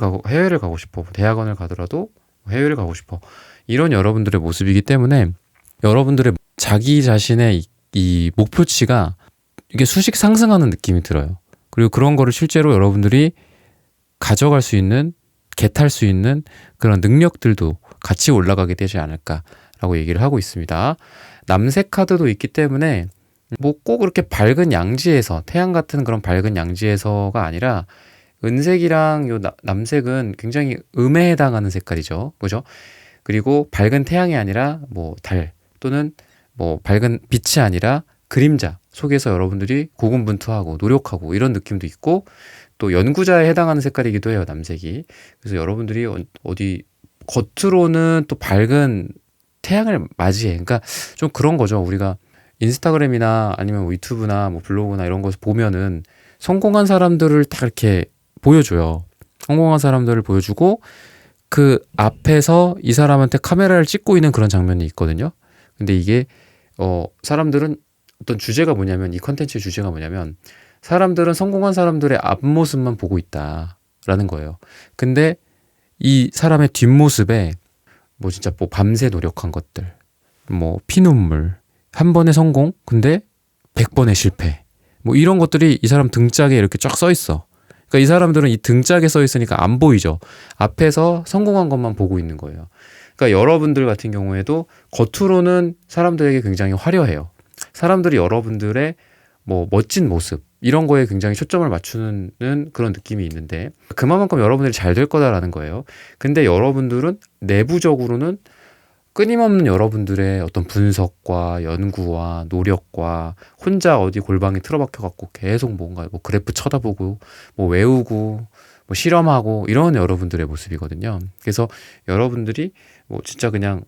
가고 싶어. 대학원을 가더라도 해외를 가고 싶어. 이런 여러분들의 모습이기 때문에 여러분들의 자기 자신의 이 목표치가 이게 수식 상승하는 느낌이 들어요. 그리고 그런 거를 실제로 여러분들이 가져갈 수 있는, 겟할 수 있는 그런 능력들도 같이 올라가게 되지 않을까라고 얘기를 하고 있습니다. 남색 카드도 있기 때문에 뭐 꼭 그렇게 밝은 양지에서, 태양 같은 그런 밝은 양지에서가 아니라 은색이랑 요 남색은 굉장히 음에 해당하는 색깔이죠. 그죠? 그리고 밝은 태양이 아니라 뭐 달 또는 뭐 밝은 빛이 아니라 그림자 속에서 여러분들이 고군분투하고 노력하고 이런 느낌도 있고, 또 연구자에 해당하는 색깔이기도 해요, 남색이. 그래서 여러분들이 어디 겉으로는 또 밝은 태양을 맞이해. 그러니까 좀 그런 거죠. 우리가 인스타그램이나 아니면 유튜브나 뭐 블로그나 이런 곳 보면은 성공한 사람들을 다 이렇게 보여줘요. 성공한 사람들을 보여주고 그 앞에서 이 사람한테 카메라를 찍고 있는 그런 장면이 있거든요. 근데 이게 사람들은 어떤 주제가 뭐냐면, 이 컨텐츠의 주제가 뭐냐면, 사람들은 성공한 사람들의 앞모습만 보고 있다라는 거예요. 근데 이 사람의 뒷모습에 뭐 진짜 뭐 밤새 노력한 것들, 뭐 피눈물, 한 번의 성공, 근데 100번의 실패, 뭐 이런 것들이 이 사람 등짝에 이렇게 쫙 써 있어. 그러니까 이 사람들은 이 등짝에 써 있으니까 안 보이죠. 앞에서 성공한 것만 보고 있는 거예요. 그러니까 여러분들 같은 경우에도 겉으로는 사람들에게 굉장히 화려해요. 사람들이 여러분들의 뭐 멋진 모습 이런 거에 굉장히 초점을 맞추는 그런 느낌이 있는데, 그만큼 여러분들이 잘 될 거다라는 거예요. 근데 여러분들은 내부적으로는 끊임없는 여러분들의 어떤 분석과 연구와 노력과 혼자 어디 골방에 틀어박혀 갖고 계속 뭔가 뭐 그래프 쳐다보고 뭐 외우고 뭐 실험하고 이런 여러분들의 모습이거든요. 그래서 여러분들이 뭐 진짜 그냥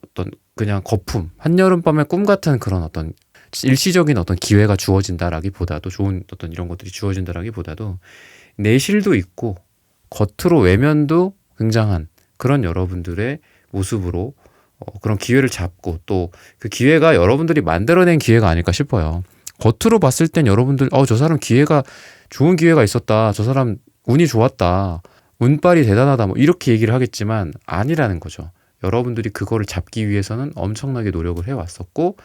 거품, 한여름밤의 꿈 같은 그런 어떤 일시적인 어떤 기회가 주어진다라기보다도, 좋은 어떤 이런 것들이 주어진다라기보다도 내실도 있고 겉으로 외면도 굉장한 그런 여러분들의 모습으로 그런 기회를 잡고, 또 그 기회가 여러분들이 만들어낸 기회가 아닐까 싶어요. 겉으로 봤을 땐 여러분들 저 사람 기회가, 좋은 기회가 있었다, 저 사람 운이 좋았다, 운빨이 대단하다, 뭐 이렇게 얘기를 하겠지만 아니라는 거죠. 여러분들이 그거를 잡기 위해서는 엄청나게 노력을 해왔었고,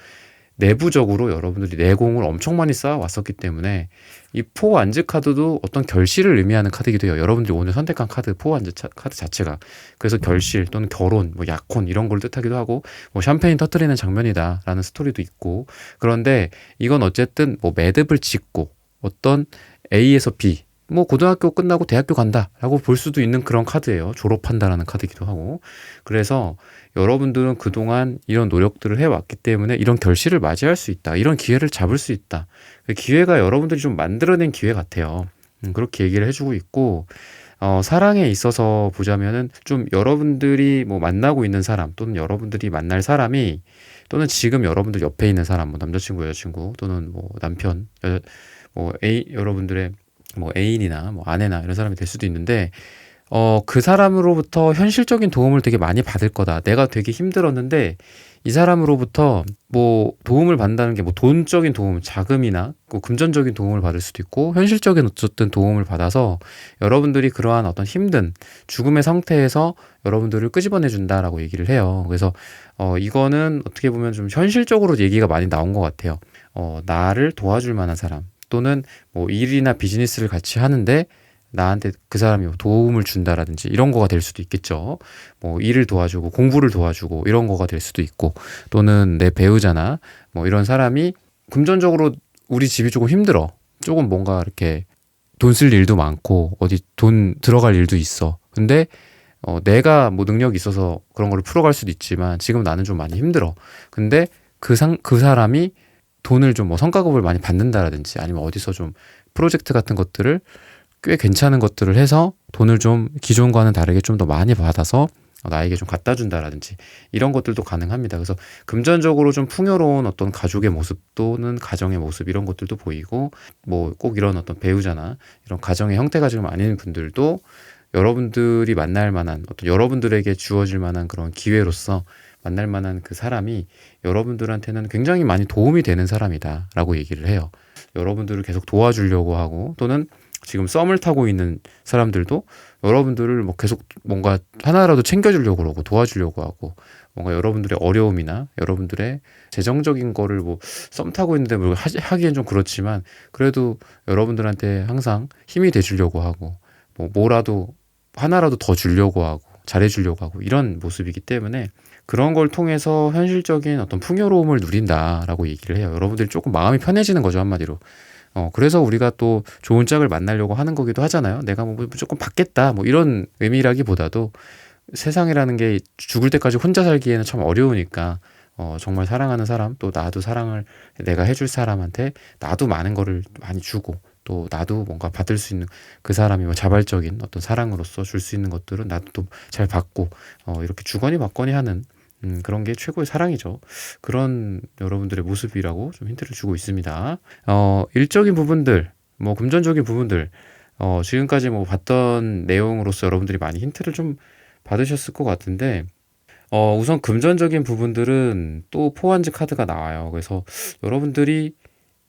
내부적으로 여러분들이 내공을 엄청 많이 쌓아왔었기 때문에, 이 포완즈 카드도 어떤 결실을 의미하는 카드이기도 해요. 여러분들이 오늘 선택한 카드, 포완즈 카드 자체가. 그래서 결실 또는 결혼, 뭐 약혼 이런 걸 뜻하기도 하고, 뭐 샴페인 터트리는 장면이다 라는 스토리도 있고. 그런데 이건 어쨌든 뭐 매듭을 짓고 어떤 A에서 B, 뭐 고등학교 끝나고 대학교 간다라고 볼 수도 있는 그런 카드예요. 졸업한다라는 카드이기도 하고. 그래서 여러분들은 그동안 이런 노력들을 해왔기 때문에 이런 결실을 맞이할 수 있다, 이런 기회를 잡을 수 있다, 기회가 여러분들이 좀 만들어낸 기회 같아요. 그렇게 얘기를 해주고 있고, 사랑에 있어서 보자면은 좀 여러분들이 뭐 만나고 있는 사람, 또는 여러분들이 만날 사람이, 또는 지금 여러분들 옆에 있는 사람, 뭐 남자친구, 여자친구, 또는 뭐 남편, 뭐 여러분들의 뭐 애인이나 뭐 아내나 이런 사람이 될 수도 있는데, 그 사람으로부터 현실적인 도움을 되게 많이 받을 거다. 내가 되게 힘들었는데 이 사람으로부터 뭐 도움을 받는다는 게 뭐 돈적인 도움, 자금이나 뭐 금전적인 도움을 받을 수도 있고, 현실적인 어쨌든 도움을 받아서 여러분들이 그러한 어떤 힘든 죽음의 상태에서 여러분들을 끄집어내 준다라고 얘기를 해요. 그래서 이거는 어떻게 보면 좀 현실적으로 얘기가 많이 나온 것 같아요. 나를 도와줄 만한 사람, 또는 뭐 일이나 비즈니스를 같이 하는데 나한테 그 사람이 도움을 준다라든지 이런 거가 될 수도 있겠죠. 뭐 일을 도와주고 공부를 도와주고 이런 거가 될 수도 있고, 또는 내 배우자나 뭐 이런 사람이 금전적으로 우리 집이 조금 힘들어, 조금 뭔가 이렇게 돈 쓸 일도 많고 어디 돈 들어갈 일도 있어. 근데 내가 뭐 능력이 있어서 그런 거를 풀어갈 수도 있지만 지금 나는 좀 많이 힘들어. 근데 그 사람이 돈을 좀 뭐 성과급을 많이 받는다라든지, 아니면 어디서 좀 프로젝트 같은 것들을 꽤 괜찮은 것들을 해서 돈을 좀 기존과는 다르게 좀 더 많이 받아서 나에게 좀 갖다 준다라든지 이런 것들도 가능합니다. 그래서 금전적으로 좀 풍요로운 어떤 가족의 모습 또는 가정의 모습 이런 것들도 보이고, 뭐 꼭 이런 어떤 배우자나 이런 가정의 형태가 지금 아닌 분들도 여러분들이 만날 만한 어떤, 여러분들에게 주어질 만한 그런 기회로서 만날 만한 그 사람이 여러분들한테는 굉장히 많이 도움이 되는 사람이다 라고 얘기를 해요. 여러분들을 계속 도와주려고 하고, 또는 지금 썸을 타고 있는 사람들도 여러분들을 뭐 계속 뭔가 하나라도 챙겨주려고 그러고 도와주려고 하고, 뭔가 여러분들의 어려움이나 여러분들의 재정적인 거를 뭐 썸 타고 있는데 뭐 하기엔 좀 그렇지만 그래도 여러분들한테 항상 힘이 돼주려고 하고, 뭐 뭐라도 하나라도 더 주려고 하고 잘해주려고 하고, 이런 모습이기 때문에 그런 걸 통해서 현실적인 어떤 풍요로움을 누린다라고 얘기를 해요. 여러분들이 조금 마음이 편해지는 거죠, 한마디로. 그래서 우리가 또 좋은 짝을 만나려고 하는 거기도 하잖아요. 내가 뭐 조금 받겠다, 뭐 이런 의미라기보다도 세상이라는 게 죽을 때까지 혼자 살기에는 참 어려우니까, 정말 사랑하는 사람, 또 나도 사랑을 내가 해줄 사람한테 나도 많은 거를 많이 주고, 또 나도 뭔가 받을 수 있는 그 사람이 뭐 자발적인 어떤 사랑으로서 줄 수 있는 것들은 나도 또 잘 받고, 이렇게 주거니 받거니 하는 그런 게 최고의 사랑이죠. 그런 여러분들의 모습이라고 좀 힌트를 주고 있습니다. 일적인 부분들, 뭐 금전적인 부분들, 지금까지 뭐 봤던 내용으로서 여러분들이 많이 힌트를 좀 받으셨을 것 같은데, 우선 금전적인 부분들은 또 포환지 카드가 나와요. 그래서 여러분들이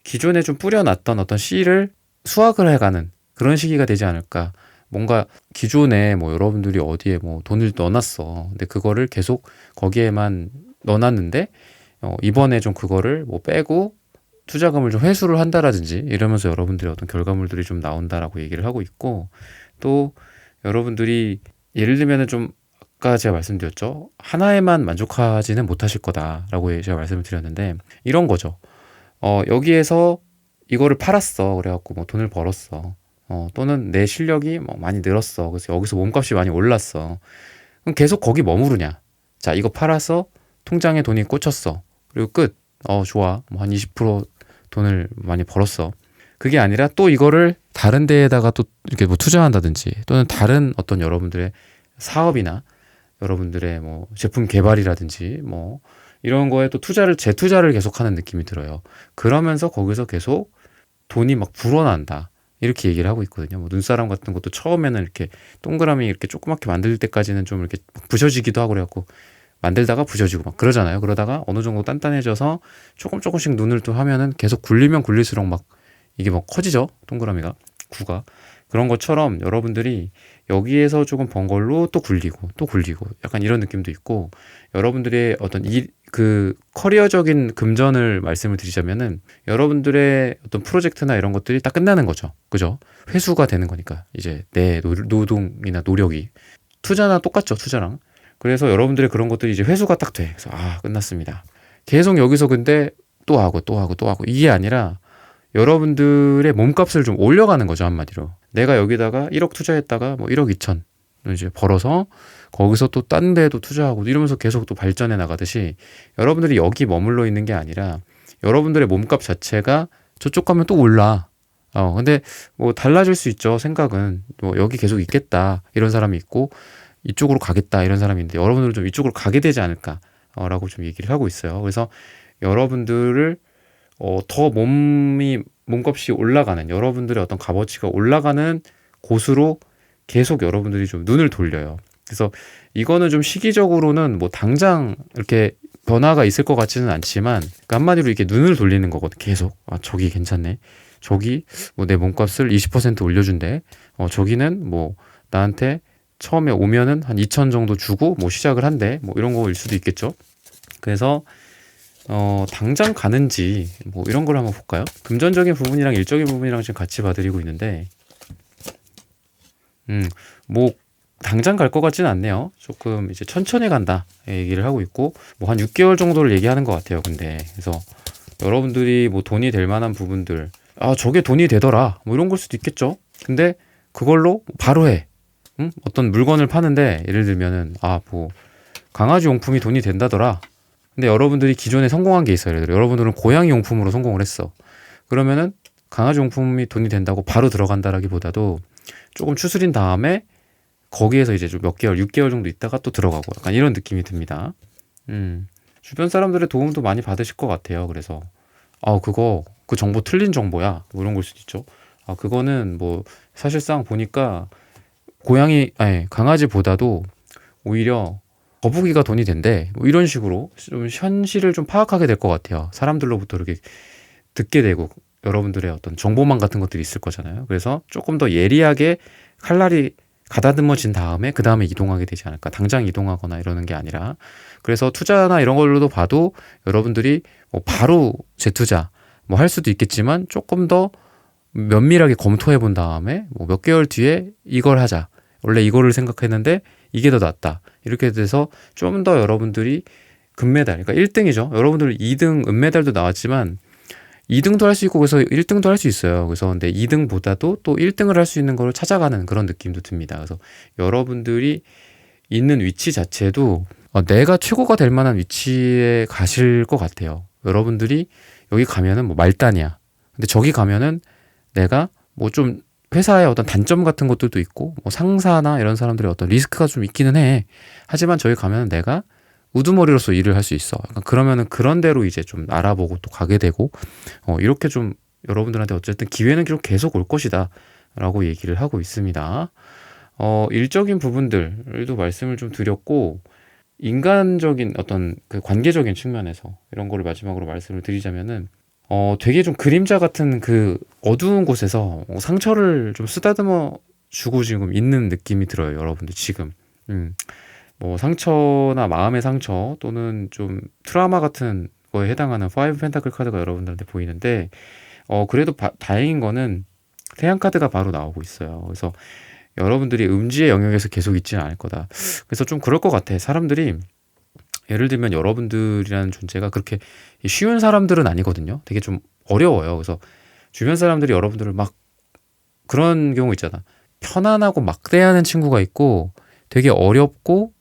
기존에 좀 뿌려놨던 어떤 씨를 수확을 해가는 그런 시기가 되지 않을까. 뭔가 기존에 뭐 여러분들이 어디에 뭐 돈을 넣어놨어. 근데 그거를 계속 거기에만 넣어놨는데, 이번에 좀 그거를 뭐 빼고 투자금을 좀 회수를 한다라든지 이러면서 여러분들의 어떤 결과물들이 좀 나온다라고 얘기를 하고 있고, 또 여러분들이 예를 들면은 좀 아까 제가 말씀드렸죠. 하나에만 만족하지는 못하실 거다라고 제가 말씀을 드렸는데, 이런 거죠. 여기에서 이거를 팔았어. 그래갖고 뭐 돈을 벌었어. 또는 내 실력이 뭐 많이 늘었어. 그래서 여기서 몸값이 많이 올랐어. 그럼 계속 거기 머무르냐? 자, 이거 팔아서 통장에 돈이 꽂혔어. 그리고 끝. 좋아. 뭐 한 20% 돈을 많이 벌었어. 그게 아니라 또 이거를 다른 데에다가 또 이렇게 뭐 투자한다든지, 또는 다른 어떤 여러분들의 사업이나 여러분들의 뭐 제품 개발이라든지 뭐 이런 거에 또 재투자를 계속하는 느낌이 들어요. 그러면서 거기서 계속 돈이 막 불어난다, 이렇게 얘기를 하고 있거든요. 뭐 눈사람 같은 것도 처음에는 이렇게 동그라미 이렇게 조그맣게 만들 때까지는 좀 이렇게 부셔지기도 하고 그래갖고 만들다가 부셔지고 막 그러잖아요. 그러다가 어느 정도 단단해져서 조금씩 눈을 또 하면은 계속 굴리면 굴릴수록 막 이게 막 커지죠. 동그라미가, 구가. 그런 것처럼 여러분들이 여기에서 조금 번 걸로 또 굴리고 또 굴리고 약간 이런 느낌도 있고, 여러분들의 어떤 그 커리어적인 금전을 말씀을 드리자면은 여러분들의 어떤 프로젝트나 이런 것들이 딱 끝나는 거죠. 그죠? 회수가 되는 거니까 이제 내 노동이나 노력이, 투자나 똑같죠. 투자랑. 그래서 여러분들의 그런 것들이 이제 회수가 딱 돼. 그래서 끝났습니다. 계속 여기서 근데 또 하고 이게 아니라 여러분들의 몸값을 좀 올려가는 거죠, 한마디로. 내가 여기다가 1억 투자했다가 뭐 1억 2천 이제 벌어서 거기서 또 딴 데도 투자하고 이러면서 계속 또 발전해 나가듯이, 여러분들이 여기 머물러 있는 게 아니라 여러분들의 몸값 자체가 저쪽 가면 또 올라. 근데 뭐 달라질 수 있죠. 생각은 뭐 여기 계속 있겠다 이런 사람이 있고, 이쪽으로 가겠다 이런 사람이 있는데, 여러분들은 좀 이쪽으로 가게 되지 않을까 라고 좀 얘기를 하고 있어요. 그래서 여러분들을 더 몸값이 올라가는, 여러분들의 어떤 값어치가 올라가는 곳으로 계속 여러분들이 좀 눈을 돌려요. 그래서 이거는 좀 시기적으로는 뭐 당장 이렇게 변화가 있을 것 같지는 않지만, 그러니까 한마디로 이렇게 눈을 돌리는 거거든. 계속 저기 괜찮네, 저기 뭐 내 몸값을 20% 올려준대, 저기는 뭐 나한테 처음에 오면은 한 2천 정도 주고 뭐 시작을 한대, 뭐 이런 거일 수도 있겠죠. 그래서 당장 가는지 뭐 이런 걸 한번 볼까요? 금전적인 부분이랑 일적인 부분이랑 지금 같이 봐드리고 있는데, 뭐 당장 갈 것 같지는 않네요. 조금 이제 천천히 간다 얘기를 하고 있고, 뭐 한 6개월 정도를 얘기하는 것 같아요. 근데 그래서 여러분들이 뭐 돈이 될 만한 부분들, 저게 돈이 되더라 뭐 이런 걸 수도 있겠죠. 근데 그걸로 바로 해. 어떤 물건을 파는데 예를 들면은 뭐 강아지 용품이 돈이 된다더라. 근데 여러분들이 기존에 성공한 게 있어요. 예를 들어 여러분들은 고양이 용품으로 성공을 했어. 그러면은 강아지 용품이 돈이 된다고 바로 들어간다라기보다도 조금 추스린 다음에 거기에서 이제 좀 몇 개월, 6개월 정도 있다가 또 들어가고 약간 이런 느낌이 듭니다. 주변 사람들의 도움도 많이 받으실 것 같아요. 그래서 그 정보 틀린 정보야 뭐 이런 걸 수도 있죠. 그거는 뭐 사실상 보니까 강아지보다도 오히려 거북이가 돈이 된대. 뭐 이런 식으로 좀 현실을 좀 파악하게 될 것 같아요. 사람들로부터 이렇게 듣게 되고, 여러분들의 어떤 정보망 같은 것들이 있을 거잖아요. 그래서 조금 더 예리하게 칼날이 가다듬어진 다음에 그 다음에 이동하게 되지 않을까. 당장 이동하거나 이러는 게 아니라. 그래서 투자나 이런 걸로도 봐도 여러분들이 뭐 바로 재투자 뭐 할 수도 있겠지만 조금 더 면밀하게 검토해 본 다음에 뭐 몇 개월 뒤에 이걸 하자. 원래 이거를 생각했는데 이게 더 낫다. 이렇게 돼서 좀 더 여러분들이 금메달, 그러니까 1등이죠. 여러분들 2등 은메달도 나왔지만 2등도 할 수 있고 그래서 1등도 할 수 있어요. 그래서 근데 2등보다도 또 1등을 할 수 있는 걸 찾아가는 그런 느낌도 듭니다. 그래서 여러분들이 있는 위치 자체도 내가 최고가 될 만한 위치에 가실 것 같아요. 여러분들이 여기 가면은 뭐 말단이야. 근데 저기 가면은 내가 뭐 좀 회사의 어떤 단점 같은 것들도 있고 뭐 상사나 이런 사람들의 어떤 리스크가 좀 있기는 해. 하지만 저기 가면은 내가 우두머리로서 일을 할 수 있어. 약간 그러면은 그런 데로 이제 좀 알아보고 또 가게 되고, 이렇게 좀 여러분들한테 어쨌든 기회는 계속 올 것이다. 라고 얘기를 하고 있습니다. 일적인 부분들도 말씀을 좀 드렸고, 인간적인 어떤 그 관계적인 측면에서 이런 거를 마지막으로 말씀을 드리자면은, 되게 좀 그림자 같은 그 어두운 곳에서 상처를 좀 쓰다듬어 주고 지금 있는 느낌이 들어요. 여러분들 지금. 뭐 상처나 마음의 상처 또는 좀 트라우마 같은 거에 해당하는 5 펜타클 카드가 여러분들한테 보이는데 그래도 다행인 거는 태양 카드가 바로 나오고 있어요. 그래서 여러분들이 음지의 영역에서 계속 있지는 않을 거다. 그래서 좀 그럴 것 같아. 사람들이 예를 들면 여러분들이라는 존재가 그렇게 쉬운 사람들은 아니거든요. 되게 좀 어려워요. 그래서 주변 사람들이 여러분들을 막 그런 경우 있잖아. 편안하고 막대하는 친구가 있고 되게 어렵고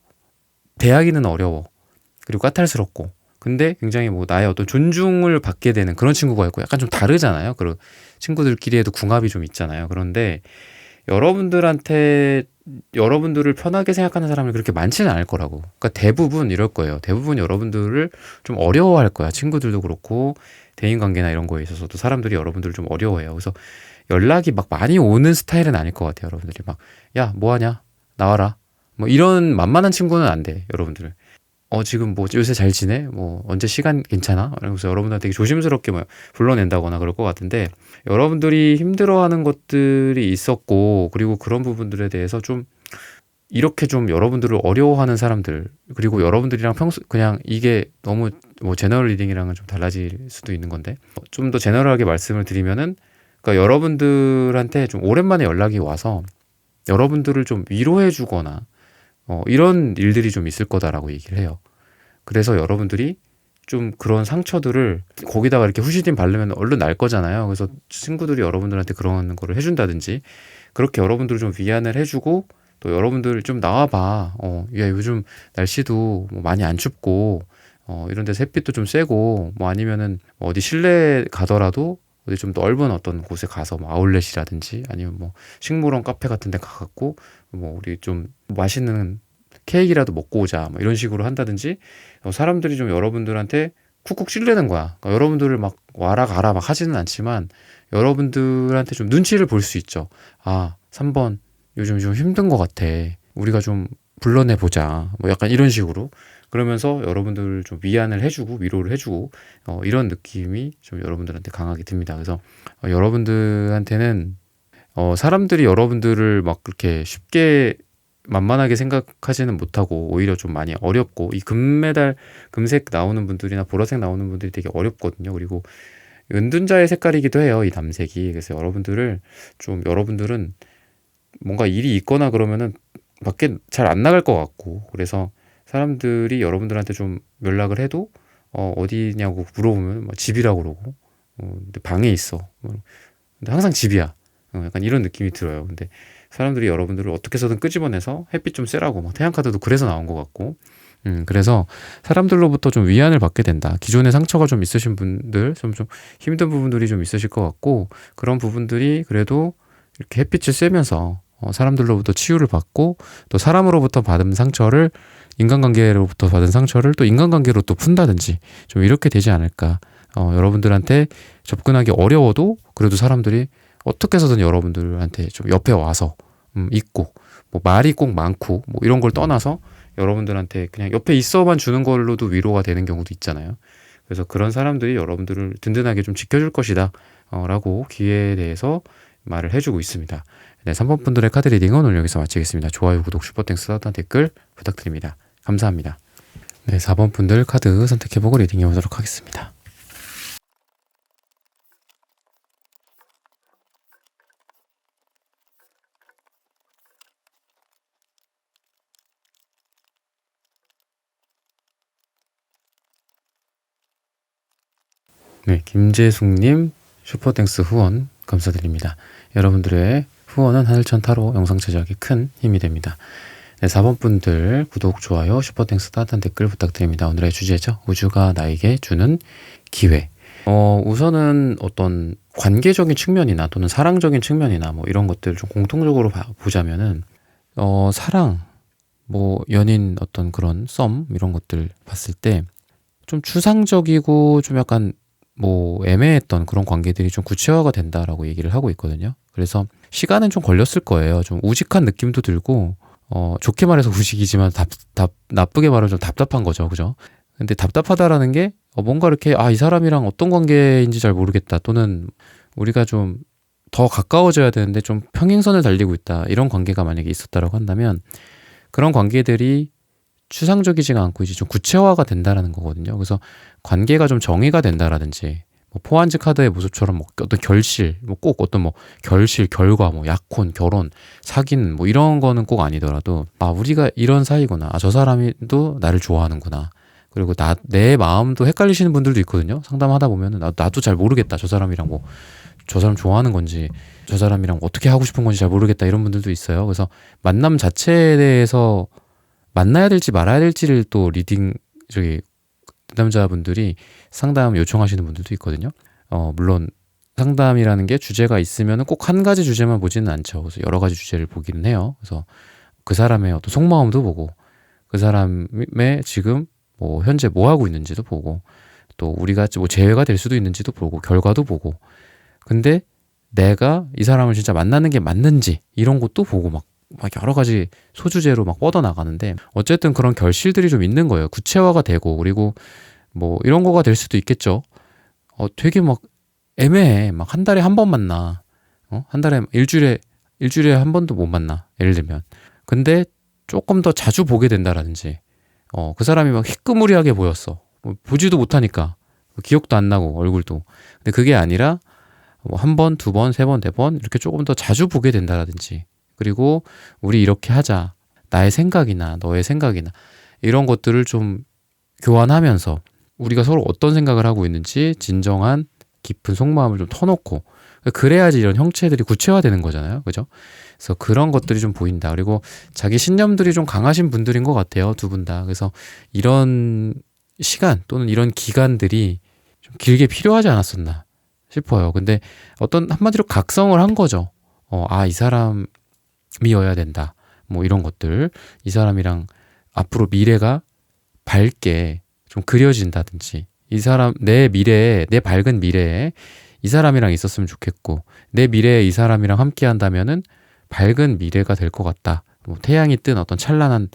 대하기는 어려워. 그리고 까탈스럽고. 근데 굉장히 뭐 나의 어떤 존중을 받게 되는 그런 친구가 있고 약간 좀 다르잖아요. 그리고 친구들끼리에도 궁합이 좀 있잖아요. 그런데 여러분들을 편하게 생각하는 사람이 그렇게 많지는 않을 거라고. 그러니까 대부분 이럴 거예요. 대부분 여러분들을 좀 어려워할 거야. 친구들도 그렇고 대인관계나 이런 거에 있어서도 사람들이 여러분들을 좀 어려워해요. 그래서 연락이 막 많이 오는 스타일은 아닐 것 같아요. 여러분들이 막 야, 뭐 하냐? 나와라. 뭐 이런 만만한 친구는 안 돼, 여러분들. 지금 뭐 요새 잘 지내? 뭐 언제 시간 괜찮아? 그래서 여러분들 되게 조심스럽게 뭐 불러낸다거나 그럴 것 같은데 여러분들이 힘들어하는 것들이 있었고 그리고 그런 부분들에 대해서 좀 이렇게 좀 여러분들을 어려워하는 사람들 그리고 여러분들이랑 평소 그냥 이게 너무 뭐 제너럴 리딩이랑은 좀 달라질 수도 있는 건데 좀 더 제너럴하게 말씀을 드리면은 그러니까 여러분들한테 좀 오랜만에 연락이 와서 여러분들을 좀 위로해 주거나 이런 일들이 좀 있을 거다라고 얘기를 해요. 그래서 여러분들이 좀 그런 상처들을 거기다가 이렇게 후시딘 바르면 얼른 날 거잖아요. 그래서 친구들이 여러분들한테 그런 거를 해준다든지 그렇게 여러분들을 좀 위안을 해주고 또 여러분들 좀 나와봐. 야, 요즘 날씨도 뭐 많이 안 춥고 이런 데서 햇빛도 좀 세고 뭐 아니면은 어디 실내 가더라도 어디 좀 넓은 어떤 곳에 가서 뭐 아울렛이라든지 아니면 뭐 식물원 카페 같은 데 가갖고 뭐 우리 좀 맛있는 케이크라도 먹고 오자 뭐 이런 식으로 한다든지 사람들이 좀 여러분들한테 쿡쿡 찔르는 거야. 그러니까 여러분들을 막 와라 가라 막 하지는 않지만 여러분들한테 좀 눈치를 볼 수 있죠. 아, 3번 요즘 좀 힘든 것 같아. 우리가 좀 불러내보자. 뭐 약간 이런 식으로. 그러면서 여러분들 좀 위안을 해주고 위로를 해주고 이런 느낌이 좀 여러분들한테 강하게 듭니다. 그래서 여러분들한테는 사람들이 여러분들을 막 그렇게 쉽게 만만하게 생각하지는 못하고 오히려 좀 많이 어렵고 이 금메달 금색 나오는 분들이나 보라색 나오는 분들이 되게 어렵거든요. 그리고 은둔자의 색깔이기도 해요. 이 남색이. 그래서 여러분들은 뭔가 일이 있거나 그러면은 밖에 잘 안 나갈 것 같고 그래서 사람들이 여러분들한테 좀 연락을 해도 어디냐고 물어보면 뭐 집이라고 그러고 근데 방에 있어. 근데 항상 집이야. 약간 이런 느낌이 들어요. 근데 사람들이 여러분들을 어떻게 해서든 끄집어내서 햇빛 좀 쐬라고 막 태양카드도 그래서 나온 것 같고 그래서 사람들로부터 좀 위안을 받게 된다. 기존에 상처가 좀 있으신 분들 좀 힘든 부분들이 좀 있으실 것 같고 그런 부분들이 그래도 이렇게 햇빛을 쐬면서 사람들로부터 치유를 받고 또 사람으로부터 받은 상처를 인간관계로부터 받은 상처를 또 인간관계로 또 푼다든지 좀 이렇게 되지 않을까. 여러분들한테 접근하기 어려워도 그래도 사람들이 어떻게 해서든 여러분들한테 좀 옆에 와서 있고 뭐 말이 꼭 많고 뭐 이런 걸 떠나서 여러분들한테 그냥 옆에 있어만 주는 걸로도 위로가 되는 경우도 있잖아요. 그래서 그런 사람들이 여러분들을 든든하게 좀 지켜줄 것이다 라고 기회에 대해서 말을 해주고 있습니다. 네, 3번 분들의 카드 리딩은 오늘 여기서 마치겠습니다. 좋아요, 구독, 슈퍼땡스, 따뜻한 댓글 부탁드립니다. 감사합니다. 네, 4번 분들 카드 선택해보고 리딩해보도록 하겠습니다. 네, 김재숙님 슈퍼땡스 후원 감사드립니다. 여러분들의 후원은 하늘천 타로 영상 제작에 큰 힘이 됩니다. 네, 4번 분들 구독, 좋아요, 슈퍼땡스 따뜻한 댓글 부탁드립니다. 오늘의 주제죠. 우주가 나에게 주는 기회. 우선은 어떤 관계적인 측면이나 또는 사랑적인 측면이나 뭐 이런 것들을 좀 공통적으로 보자면은 사랑, 뭐 연인 어떤 그런 썸 이런 것들 봤을 때 좀 추상적이고 좀 약간 뭐 애매했던 그런 관계들이 좀 구체화가 된다라고 얘기를 하고 있거든요. 그래서 시간은 좀 걸렸을 거예요. 좀 우직한 느낌도 들고 좋게 말해서 우직이지만 나쁘게 말하면 좀 답답한 거죠. 그죠? 근데 답답하다라는 게 뭔가 이렇게 이 사람이랑 어떤 관계인지 잘 모르겠다, 또는 우리가 좀 더 가까워져야 되는데 좀 평행선을 달리고 있다, 이런 관계가 만약에 있었다라고 한다면 그런 관계들이 추상적이지가 않고 이제 좀 구체화가 된다라는 거거든요. 그래서 관계가 좀 정의가 된다라든지, 뭐 포환지 카드의 모습처럼 뭐 어떤 결실, 뭐 꼭 어떤 뭐 결실, 결과, 뭐 약혼, 결혼, 사귀는 뭐 이런 거는 꼭 아니더라도 우리가 이런 사이구나, 저 사람도 나를 좋아하는구나, 그리고 내 마음도 헷갈리시는 분들도 있거든요. 상담하다 보면은 나도 잘 모르겠다, 저 사람이랑 뭐 저 사람 좋아하는 건지 저 사람이랑 어떻게 하고 싶은 건지 잘 모르겠다, 이런 분들도 있어요. 그래서 만남 자체에 대해서 만나야 될지 말아야 될지를 또 남자분들이 상담 요청하시는 분들도 있거든요. 물론 상담이라는 게 주제가 있으면 꼭 한 가지 주제만 보지는 않죠. 그래서 여러 가지 주제를 보기는 해요. 그래서 그 사람의 어떤 속마음도 보고, 그 사람의 지금 뭐 현재 뭐 하고 있는지도 보고, 또 우리가 뭐 재회가 될 수도 있는지도 보고, 결과도 보고. 근데 내가 이 사람을 진짜 만나는 게 맞는지 이런 것도 보고 막 여러 가지 소주제로 막 뻗어나가는데, 어쨌든 그런 결실들이 좀 있는 거예요. 구체화가 되고, 그리고 뭐 이런 거가 될 수도 있겠죠. 되게 막 애매해. 막 한 달에 한 번 만나. 한 달에 일주일에 한 번도 못 만나. 예를 들면. 근데 조금 더 자주 보게 된다라든지, 그 사람이 막 희끄무리하게 보였어. 뭐 보지도 못하니까. 기억도 안 나고, 얼굴도. 근데 그게 아니라 뭐 한 번, 두 번, 세 번, 네 번 이렇게 조금 더 자주 보게 된다라든지, 그리고 우리 이렇게 하자, 나의 생각이나 너의 생각이나 이런 것들을 좀 교환하면서 우리가 서로 어떤 생각을 하고 있는지 진정한 깊은 속마음을 좀 터놓고, 그래야지 이런 형체들이 구체화되는 거잖아요. 그죠? 그래서 그런 것들이 좀 보인다. 그리고 자기 신념들이 좀 강하신 분들인 것 같아요, 두 분 다. 그래서 이런 시간 또는 이런 기간들이 좀 길게 필요하지 않았었나 싶어요. 근데 어떤 한마디로 각성을 한 거죠. 이 사람이어야 된다, 뭐 이런 것들, 이 사람이랑 앞으로 미래가 밝게 좀 그려진다든지, 이 사람, 내 미래에, 내 밝은 미래에 이 사람이랑 있었으면 좋겠고, 내 미래에 이 사람이랑 함께 한다면은 밝은 미래가 될 것 같다, 뭐 태양이 뜬 어떤 찬란한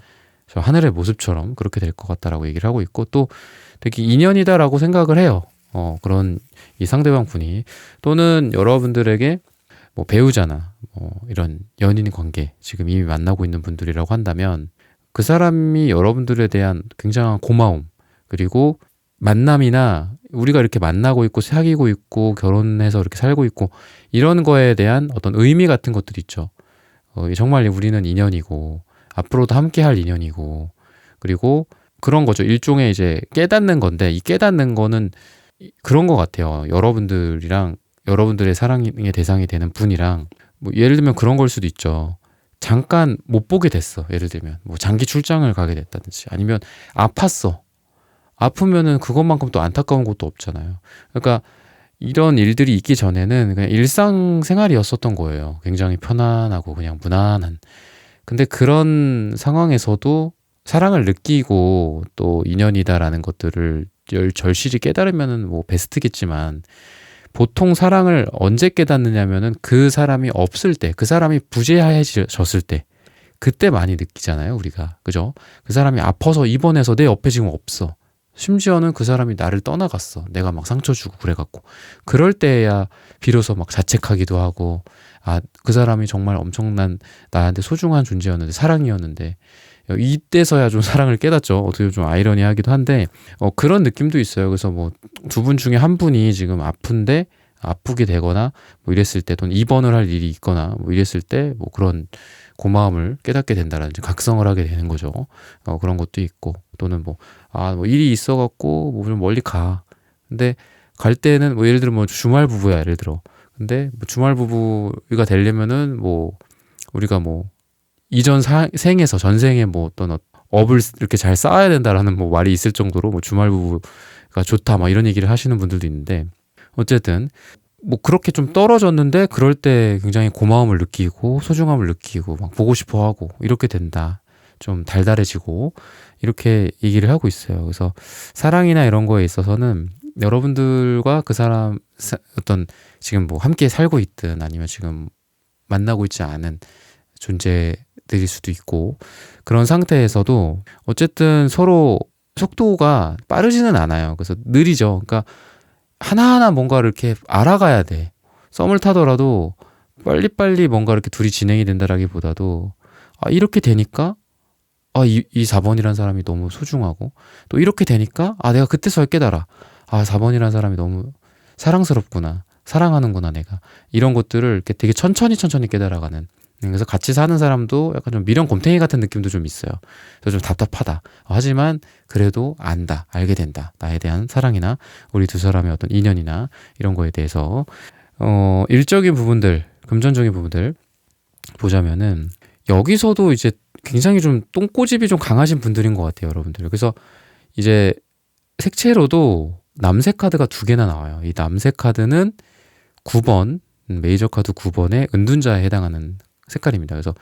저 하늘의 모습처럼 그렇게 될 것 같다라고 얘기를 하고 있고, 또 되게 인연이다라고 생각을 해요. 그런 이 상대방 분이, 또는 여러분들에게 뭐 배우자나 뭐 이런 연인 관계 지금 이미 만나고 있는 분들이라고 한다면, 그 사람이 여러분들에 대한 굉장한 고마움, 그리고 만남이나 우리가 이렇게 만나고 있고 사귀고 있고 결혼해서 이렇게 살고 있고 이런 거에 대한 어떤 의미 같은 것들이 있죠. 정말 우리는 인연이고 앞으로도 함께 할 인연이고, 그리고 그런 거죠. 일종의 이제 깨닫는 건데, 이 깨닫는 거는 그런 것 같아요. 여러분들이랑, 여러분들의 사랑의 대상이 되는 분이랑 뭐 예를 들면 그런 걸 수도 있죠. 잠깐 못 보게 됐어. 예를 들면 뭐 장기 출장을 가게 됐다든지, 아니면 아팠어. 아프면은 그것만큼 또 안타까운 것도 없잖아요. 그러니까 이런 일들이 있기 전에는 그냥 일상생활이었었던 거예요. 굉장히 편안하고 그냥 무난한. 근데 그런 상황에서도 사랑을 느끼고 또 인연이다라는 것들을 절실히 깨달으면은 뭐 베스트겠지만, 보통 사랑을 언제 깨닫느냐면은 그 사람이 없을 때, 그 사람이 부재해졌을 때, 그때 많이 느끼잖아요, 우리가. 그죠? 그 사람이 아파서 입원해서 내 옆에 지금 없어. 심지어는 그 사람이 나를 떠나갔어. 내가 막 상처 주고 그래갖고. 그럴 때야 비로소 막 자책하기도 하고, 아, 그 사람이 정말 엄청난 나한테 소중한 존재였는데, 사랑이었는데, 이때서야 좀 사랑을 깨닫죠. 어떻게 좀 아이러니하기도 한데, 그런 느낌도 있어요. 그래서 뭐 두 분 중에 한 분이 지금 아픈데, 아프게 되거나 뭐 이랬을 때, 돈 입원을 할 일이 있거나 뭐 이랬을 때 뭐 그런 고마움을 깨닫게 된다라든지 각성을 하게 되는 거죠. 그런 것도 있고, 또는 뭐 일이 있어갖고 뭐 좀 멀리 가. 근데 갈 때는 뭐 예를 들어 뭐 주말 부부야, 예를 들어. 근데 뭐 주말 부부가 되려면은 뭐 우리가 뭐 이전 생에서 전생에 뭐 어떤 업을 이렇게 잘 쌓아야 된다라는 뭐 말이 있을 정도로 뭐 주말 부부가 좋다 막 이런 얘기를 하시는 분들도 있는데, 어쨌든 뭐 그렇게 좀 떨어졌는데 그럴 때 굉장히 고마움을 느끼고 소중함을 느끼고 막 보고 싶어 하고 이렇게 된다. 좀 달달해지고 이렇게 얘기를 하고 있어요. 그래서 사랑이나 이런 거에 있어서는 여러분들과 그 사람 어떤 지금 뭐 함께 살고 있든 아니면 지금 만나고 있지 않은 존재들일 수도 있고, 그런 상태에서도 어쨌든 서로 속도가 빠르지는 않아요. 그래서 느리죠. 그러니까 하나하나 뭔가를 이렇게 알아가야 돼. 썸을 타더라도 빨리빨리 뭔가 이렇게 둘이 진행이 된다라기보다도, 이렇게 되니까 이 4번이라는 사람이 너무 소중하고, 또 이렇게 되니까 내가 그때서야 깨달아. 4번이라는 사람이 너무 사랑스럽구나. 사랑하는구나 내가. 이런 것들을 이렇게 되게 천천히 깨달아가는. 그래서 같이 사는 사람도 약간 좀 미련곰탱이 같은 느낌도 좀 있어요. 그래서 좀 답답하다. 하지만 그래도 안다. 알게 된다. 나에 대한 사랑이나 우리 두 사람의 어떤 인연이나 이런 거에 대해서 일적인 부분들, 금전적인 부분들 보자면은 여기서도 이제 굉장히 좀 똥꼬집이 좀 강하신 분들인 것 같아요, 여러분들. 그래서 이제 색채로도 남색 카드가 2개나 나와요. 이 남색 카드는 9번, 메이저 카드 9번의 은둔자에 해당하는 색깔입니다. 그래서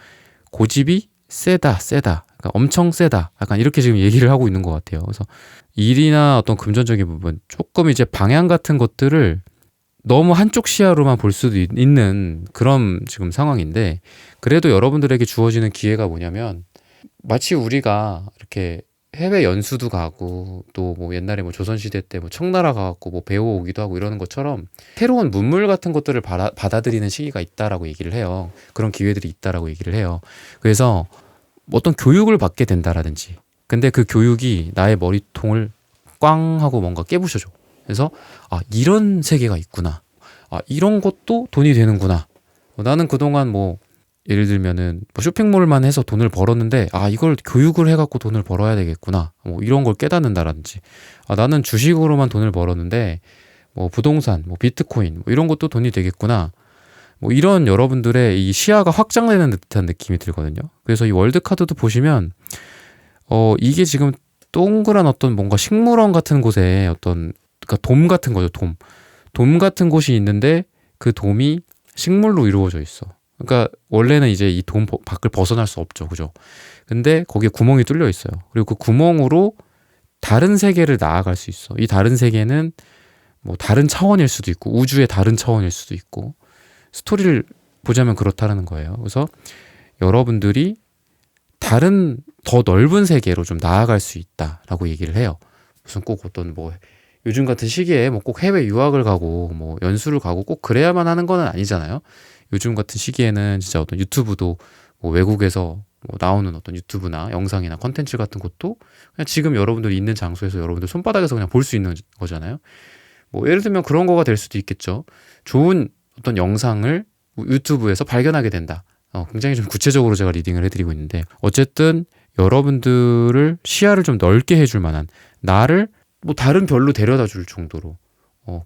고집이 세다. 그러니까 엄청 세다. 약간 이렇게 지금 얘기를 하고 있는 것 같아요. 그래서 일이나 어떤 금전적인 부분, 조금 이제 방향 같은 것들을 너무 한쪽 시야로만 볼 수도 있는 그런 지금 상황인데, 그래도 여러분들에게 주어지는 기회가 뭐냐면, 마치 우리가 이렇게 해외 연수도 가고 또 뭐 옛날에 뭐 조선시대 때 뭐 청나라 가갖고 뭐 배워오기도 하고 이러는 것처럼 새로운 문물 같은 것들을 받아들이는 시기가 있다라고 얘기를 해요. 그런 기회들이 있다라고 얘기를 해요. 그래서 어떤 교육을 받게 된다라든지, 근데 그 교육이 나의 머리통을 꽝 하고 뭔가 깨부셔줘. 그래서 이런 세계가 있구나. 이런 것도 돈이 되는구나. 나는 그동안 뭐 예를 들면은 뭐 쇼핑몰만 해서 돈을 벌었는데 이걸 교육을 해갖고 돈을 벌어야 되겠구나. 뭐 이런 걸 깨닫는다라든지, 나는 주식으로만 돈을 벌었는데 뭐 부동산, 뭐 비트코인 뭐 이런 것도 돈이 되겠구나. 뭐 이런 여러분들의 이 시야가 확장되는 듯한 느낌이 들거든요. 그래서 이 월드 카드도 보시면 이게 지금 동그란 어떤 뭔가 식물원 같은 곳에 어떤, 그러니까 돔 같은 거죠. 돔 같은 곳이 있는데 그 돔이 식물로 이루어져 있어. 그러니까 원래는 이제 이 돔 밖을 벗어날 수 없죠. 그죠? 근데 거기에 구멍이 뚫려 있어요. 그리고 그 구멍으로 다른 세계를 나아갈 수 있어. 이 다른 세계는 뭐 다른 차원일 수도 있고 우주의 다른 차원일 수도 있고, 스토리를 보자면 그렇다는 거예요. 그래서 여러분들이 다른 더 넓은 세계로 좀 나아갈 수 있다라고 얘기를 해요. 무슨 꼭 어떤 뭐 요즘 같은 시기에 뭐 꼭 해외 유학을 가고 뭐 연수를 가고 꼭 그래야만 하는 건 아니잖아요. 요즘 같은 시기에는 진짜 어떤 유튜브도 뭐 외국에서 뭐 나오는 어떤 유튜브나 영상이나 컨텐츠 같은 것도 그냥 지금 여러분들이 있는 장소에서 여러분들 손바닥에서 그냥 볼 수 있는 거잖아요. 뭐 예를 들면 그런 거가 될 수도 있겠죠. 좋은 어떤 영상을 유튜브에서 발견하게 된다. 굉장히 좀 구체적으로 제가 리딩을 해드리고 있는데, 어쨌든 여러분들을 시야를 좀 넓게 해줄 만한, 나를 뭐 다른 별로 데려다 줄 정도로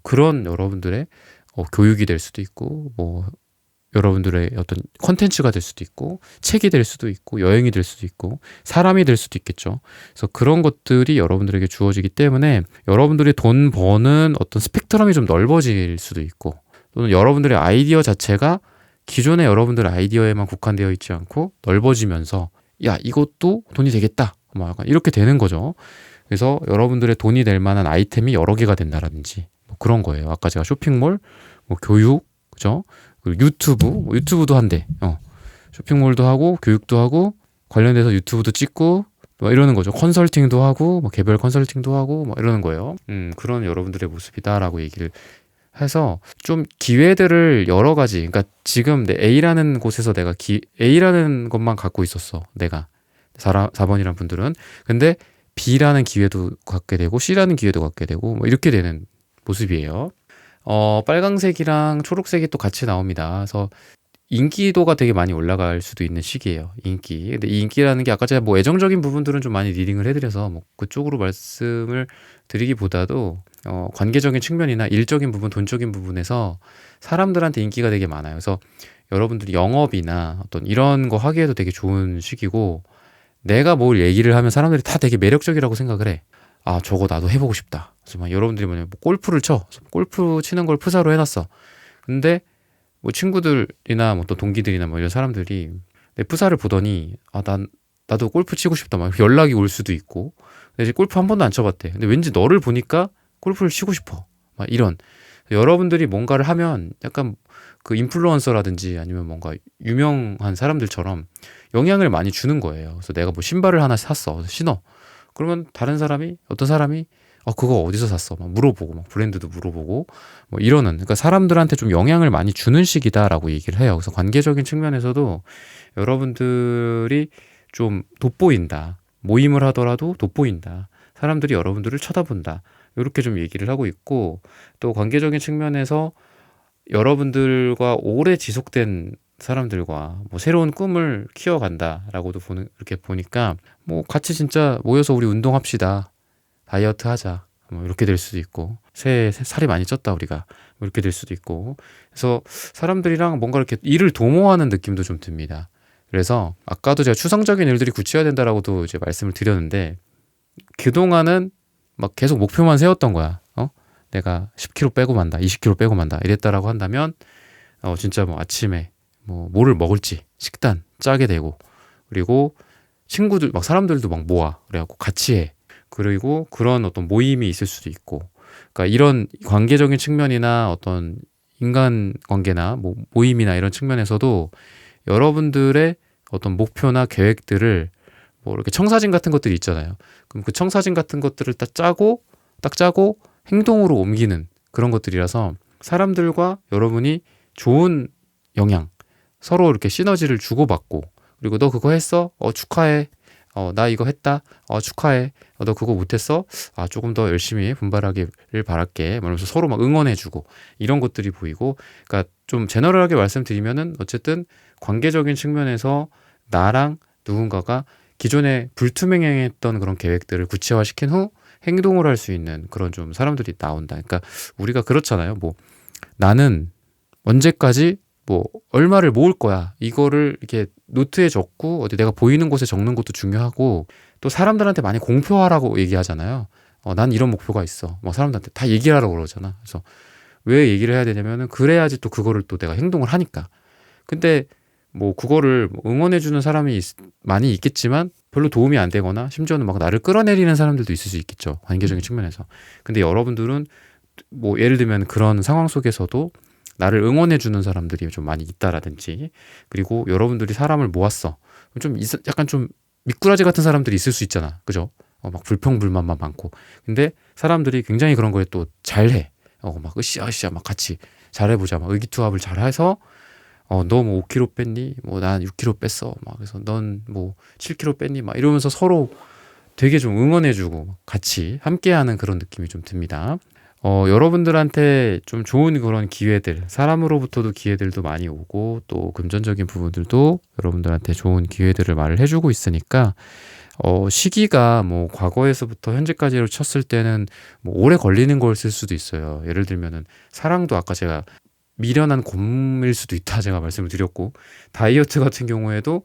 그런 여러분들의 교육이 될 수도 있고, 뭐 여러분들의 어떤 컨텐츠가 될 수도 있고, 책이 될 수도 있고, 여행이 될 수도 있고, 사람이 될 수도 있겠죠. 그래서 그런 것들이 여러분들에게 주어지기 때문에 여러분들이 돈 버는 어떤 스펙트럼이 좀 넓어질 수도 있고, 또는 여러분들의 아이디어 자체가 기존의 여러분들의 아이디어에만 국한되어 있지 않고 넓어지면서 이것도 돈이 되겠다, 뭐 약간 이렇게 되는 거죠. 그래서 여러분들의 돈이 될 만한 아이템이 여러 개가 된다라든지 뭐 그런 거예요. 아까 제가 쇼핑몰, 뭐 교육, 그죠? 그리고 유튜브, 뭐 유튜브도 한대. 쇼핑몰도 하고 교육도 하고 관련돼서 유튜브도 찍고 뭐 이러는 거죠. 컨설팅도 하고 뭐 개별 컨설팅도 하고 뭐 이러는 거예요. 그런 여러분들의 모습이다라고 얘기를 해서 좀 기회들을 여러 가지, 그러니까 지금 내 A라는 곳에서 내가 A라는 것만 갖고 있었어. 내가 4번이란 분들은. 근데 B라는 기회도 갖게 되고 C라는 기회도 갖게 되고 뭐 이렇게 되는 모습이에요. 빨강색이랑 초록색이 또 같이 나옵니다. 그래서 인기도가 되게 많이 올라갈 수도 있는 시기예요. 인기. 근데 이 인기라는 게 아까 제가 뭐 애정적인 부분들은 좀 많이 리딩을 해드려서 뭐 그쪽으로 말씀을 드리기보다도 관계적인 측면이나 일적인 부분, 돈적인 부분에서 사람들한테 인기가 되게 많아요. 그래서 여러분들이 영업이나 어떤 이런 거 하기에도 되게 좋은 시기고, 내가 뭘 얘기를 하면 사람들이 다 되게 매력적이라고 생각을 해. 아, 저거 나도 해보고 싶다. 그래서 막 여러분들이 뭐냐면 골프를 쳐. 골프 치는 걸 프사로 해놨어. 근데 뭐 친구들이나 뭐 또 동기들이나 뭐 이런 사람들이 내 프사를 보더니 나도 골프 치고 싶다 막 연락이 올 수도 있고, 근데 이제 골프 한 번도 안 쳐봤대. 근데 왠지 너를 보니까 골프를 치고 싶어 막 이런. 여러분들이 뭔가를 하면 약간 그 인플루언서라든지 아니면 뭔가 유명한 사람들처럼 영향을 많이 주는 거예요. 그래서 내가 뭐 신발을 하나 샀어, 신어. 그러면 어떤 사람이 그거 어디서 샀어? 막 물어보고, 막 브랜드도 물어보고, 뭐 이러는, 그러니까 사람들한테 좀 영향을 많이 주는 시기다라고 얘기를 해요. 그래서 관계적인 측면에서도 여러분들이 좀 돋보인다. 모임을 하더라도 돋보인다. 사람들이 여러분들을 쳐다본다. 이렇게 좀 얘기를 하고 있고, 또 관계적인 측면에서 여러분들과 오래 지속된 사람들과 뭐 새로운 꿈을 키워간다라고도 이렇게 보니까 뭐 같이 진짜 모여서 우리 운동합시다. 다이어트 하자. 뭐 이렇게 될 수도 있고, 살이 많이 쪘다 우리가. 뭐 이렇게 될 수도 있고. 그래서 사람들이랑 뭔가 이렇게 일을 도모하는 느낌도 좀 듭니다. 그래서 아까도 제가 추상적인 일들이 굳혀야 된다라고도 이제 말씀을 드렸는데, 그동안은 막 계속 목표만 세웠던 거야. 내가 10kg 빼고 만다, 20kg 빼고 만다 이랬다라고 한다면 진짜 뭐 아침에 뭐 뭐를 먹을지 식단 짜게 되고, 그리고 친구들 막 사람들도 막 모아 그래갖고 같이 해. 그리고 그런 어떤 모임이 있을 수도 있고, 그러니까 이런 관계적인 측면이나 어떤 인간 관계나 뭐 모임이나 이런 측면에서도 여러분들의 어떤 목표나 계획들을 뭐 이렇게 청사진 같은 것들이 있잖아요. 그럼 그 청사진 같은 것들을 딱 짜고 행동으로 옮기는 그런 것들이라서 사람들과 여러분이 좋은 영향, 서로 이렇게 시너지를 주고받고, 그리고 너 그거 했어? 축하해. 나 이거 했다. 축하해. 너 그거 못했어? 조금 더 열심히 분발하기를 바랄게. 그러면서 서로 막 응원해주고 이런 것들이 보이고, 그러니까 좀 제너럴하게 말씀드리면은 어쨌든 관계적인 측면에서 나랑 누군가가 기존에 불투명했던 그런 계획들을 구체화시킨 후 행동을 할 수 있는 그런 좀 사람들이 나온다. 그러니까 우리가 그렇잖아요. 뭐 나는 언제까지 뭐 얼마를 모을 거야. 이거를 이렇게 노트에 적고 어디 내가 보이는 곳에 적는 것도 중요하고, 또 사람들한테 많이 공표하라고 얘기하잖아요. 난 이런 목표가 있어. 뭐 사람들한테 다 얘기하라고 그러잖아. 그래서 왜 얘기를 해야 되냐면은 그래야지 또 그거를 또 내가 행동을 하니까. 근데 뭐 그거를 응원해주는 사람이 많이 있겠지만 별로 도움이 안 되거나 심지어는 막 나를 끌어내리는 사람들도 있을 수 있겠죠. 관계적인 측면에서. 근데 여러분들은 뭐 예를 들면 그런 상황 속에서도 나를 응원해주는 사람들이 좀 많이 있다라든지, 그리고 여러분들이 사람을 모았어. 약간 좀 미꾸라지 같은 사람들이 있을 수 있잖아. 그죠? 막 불평불만만 많고. 근데 사람들이 굉장히 그런 거에 또 잘해. 막 으쌰으쌰 막 같이 잘해보자. 막 의기투합을 잘해서 너 뭐 5kg 뺐니? 뭐 난 6kg 뺐어. 막 그래서 넌 뭐 7kg 뺐니? 막 이러면서 서로 되게 좀 응원해주고 같이 함께하는 그런 느낌이 좀 듭니다. 여러분들한테 좀 좋은 그런 기회들, 사람으로부터도 기회들도 많이 오고, 또 금전적인 부분들도 여러분들한테 좋은 기회들을 말을 해주고 있으니까, 시기가 뭐 과거에서부터 현재까지로 쳤을 때는 뭐 오래 걸리는 걸 쓸 수도 있어요. 예를 들면은 사랑도 아까 제가 미련한 곰일 수도 있다 제가 말씀을 드렸고, 다이어트 같은 경우에도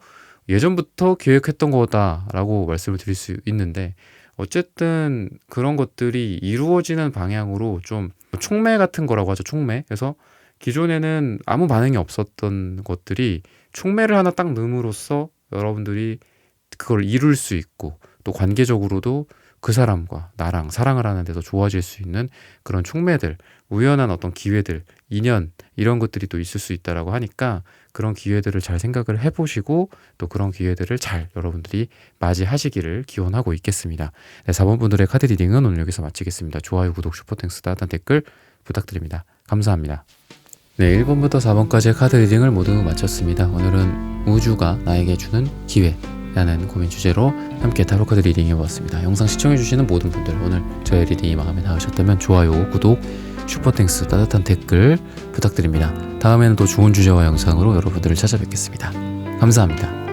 예전부터 계획했던 거다라고 말씀을 드릴 수 있는데, 어쨌든 그런 것들이 이루어지는 방향으로 좀 촉매 같은 거라고 하죠. 촉매. 그래서 기존에는 아무 반응이 없었던 것들이 촉매를 하나 딱 넣음으로써 여러분들이 그걸 이룰 수 있고, 또 관계적으로도 그 사람과 나랑 사랑을 하는데 더 좋아질 수 있는 그런 촉매들, 우연한 어떤 기회들, 인연 이런 것들이 또 있을 수 있다라고 하니까 그런 기회들을 잘 생각을 해보시고 또 그런 기회들을 잘 여러분들이 맞이하시기를 기원하고 있겠습니다. 네, 4번 분들의 카드 리딩은 오늘 여기서 마치겠습니다. 좋아요, 구독, 슈퍼땡스, 따뜻한 댓글 부탁드립니다. 감사합니다. 네, 1번부터 4번까지의 카드 리딩을 모두 마쳤습니다. 오늘은 우주가 나에게 주는 기회라는 고민 주제로 함께 타로 카드 리딩 해보았습니다. 영상 시청해주시는 모든 분들, 오늘 저의 리딩이 마음에 닿으셨다면 좋아요, 구독, 슈퍼땡스, 따뜻한 댓글 부탁드립니다. 다음에는 또 좋은 주제와 영상으로 여러분들을 찾아뵙겠습니다. 감사합니다.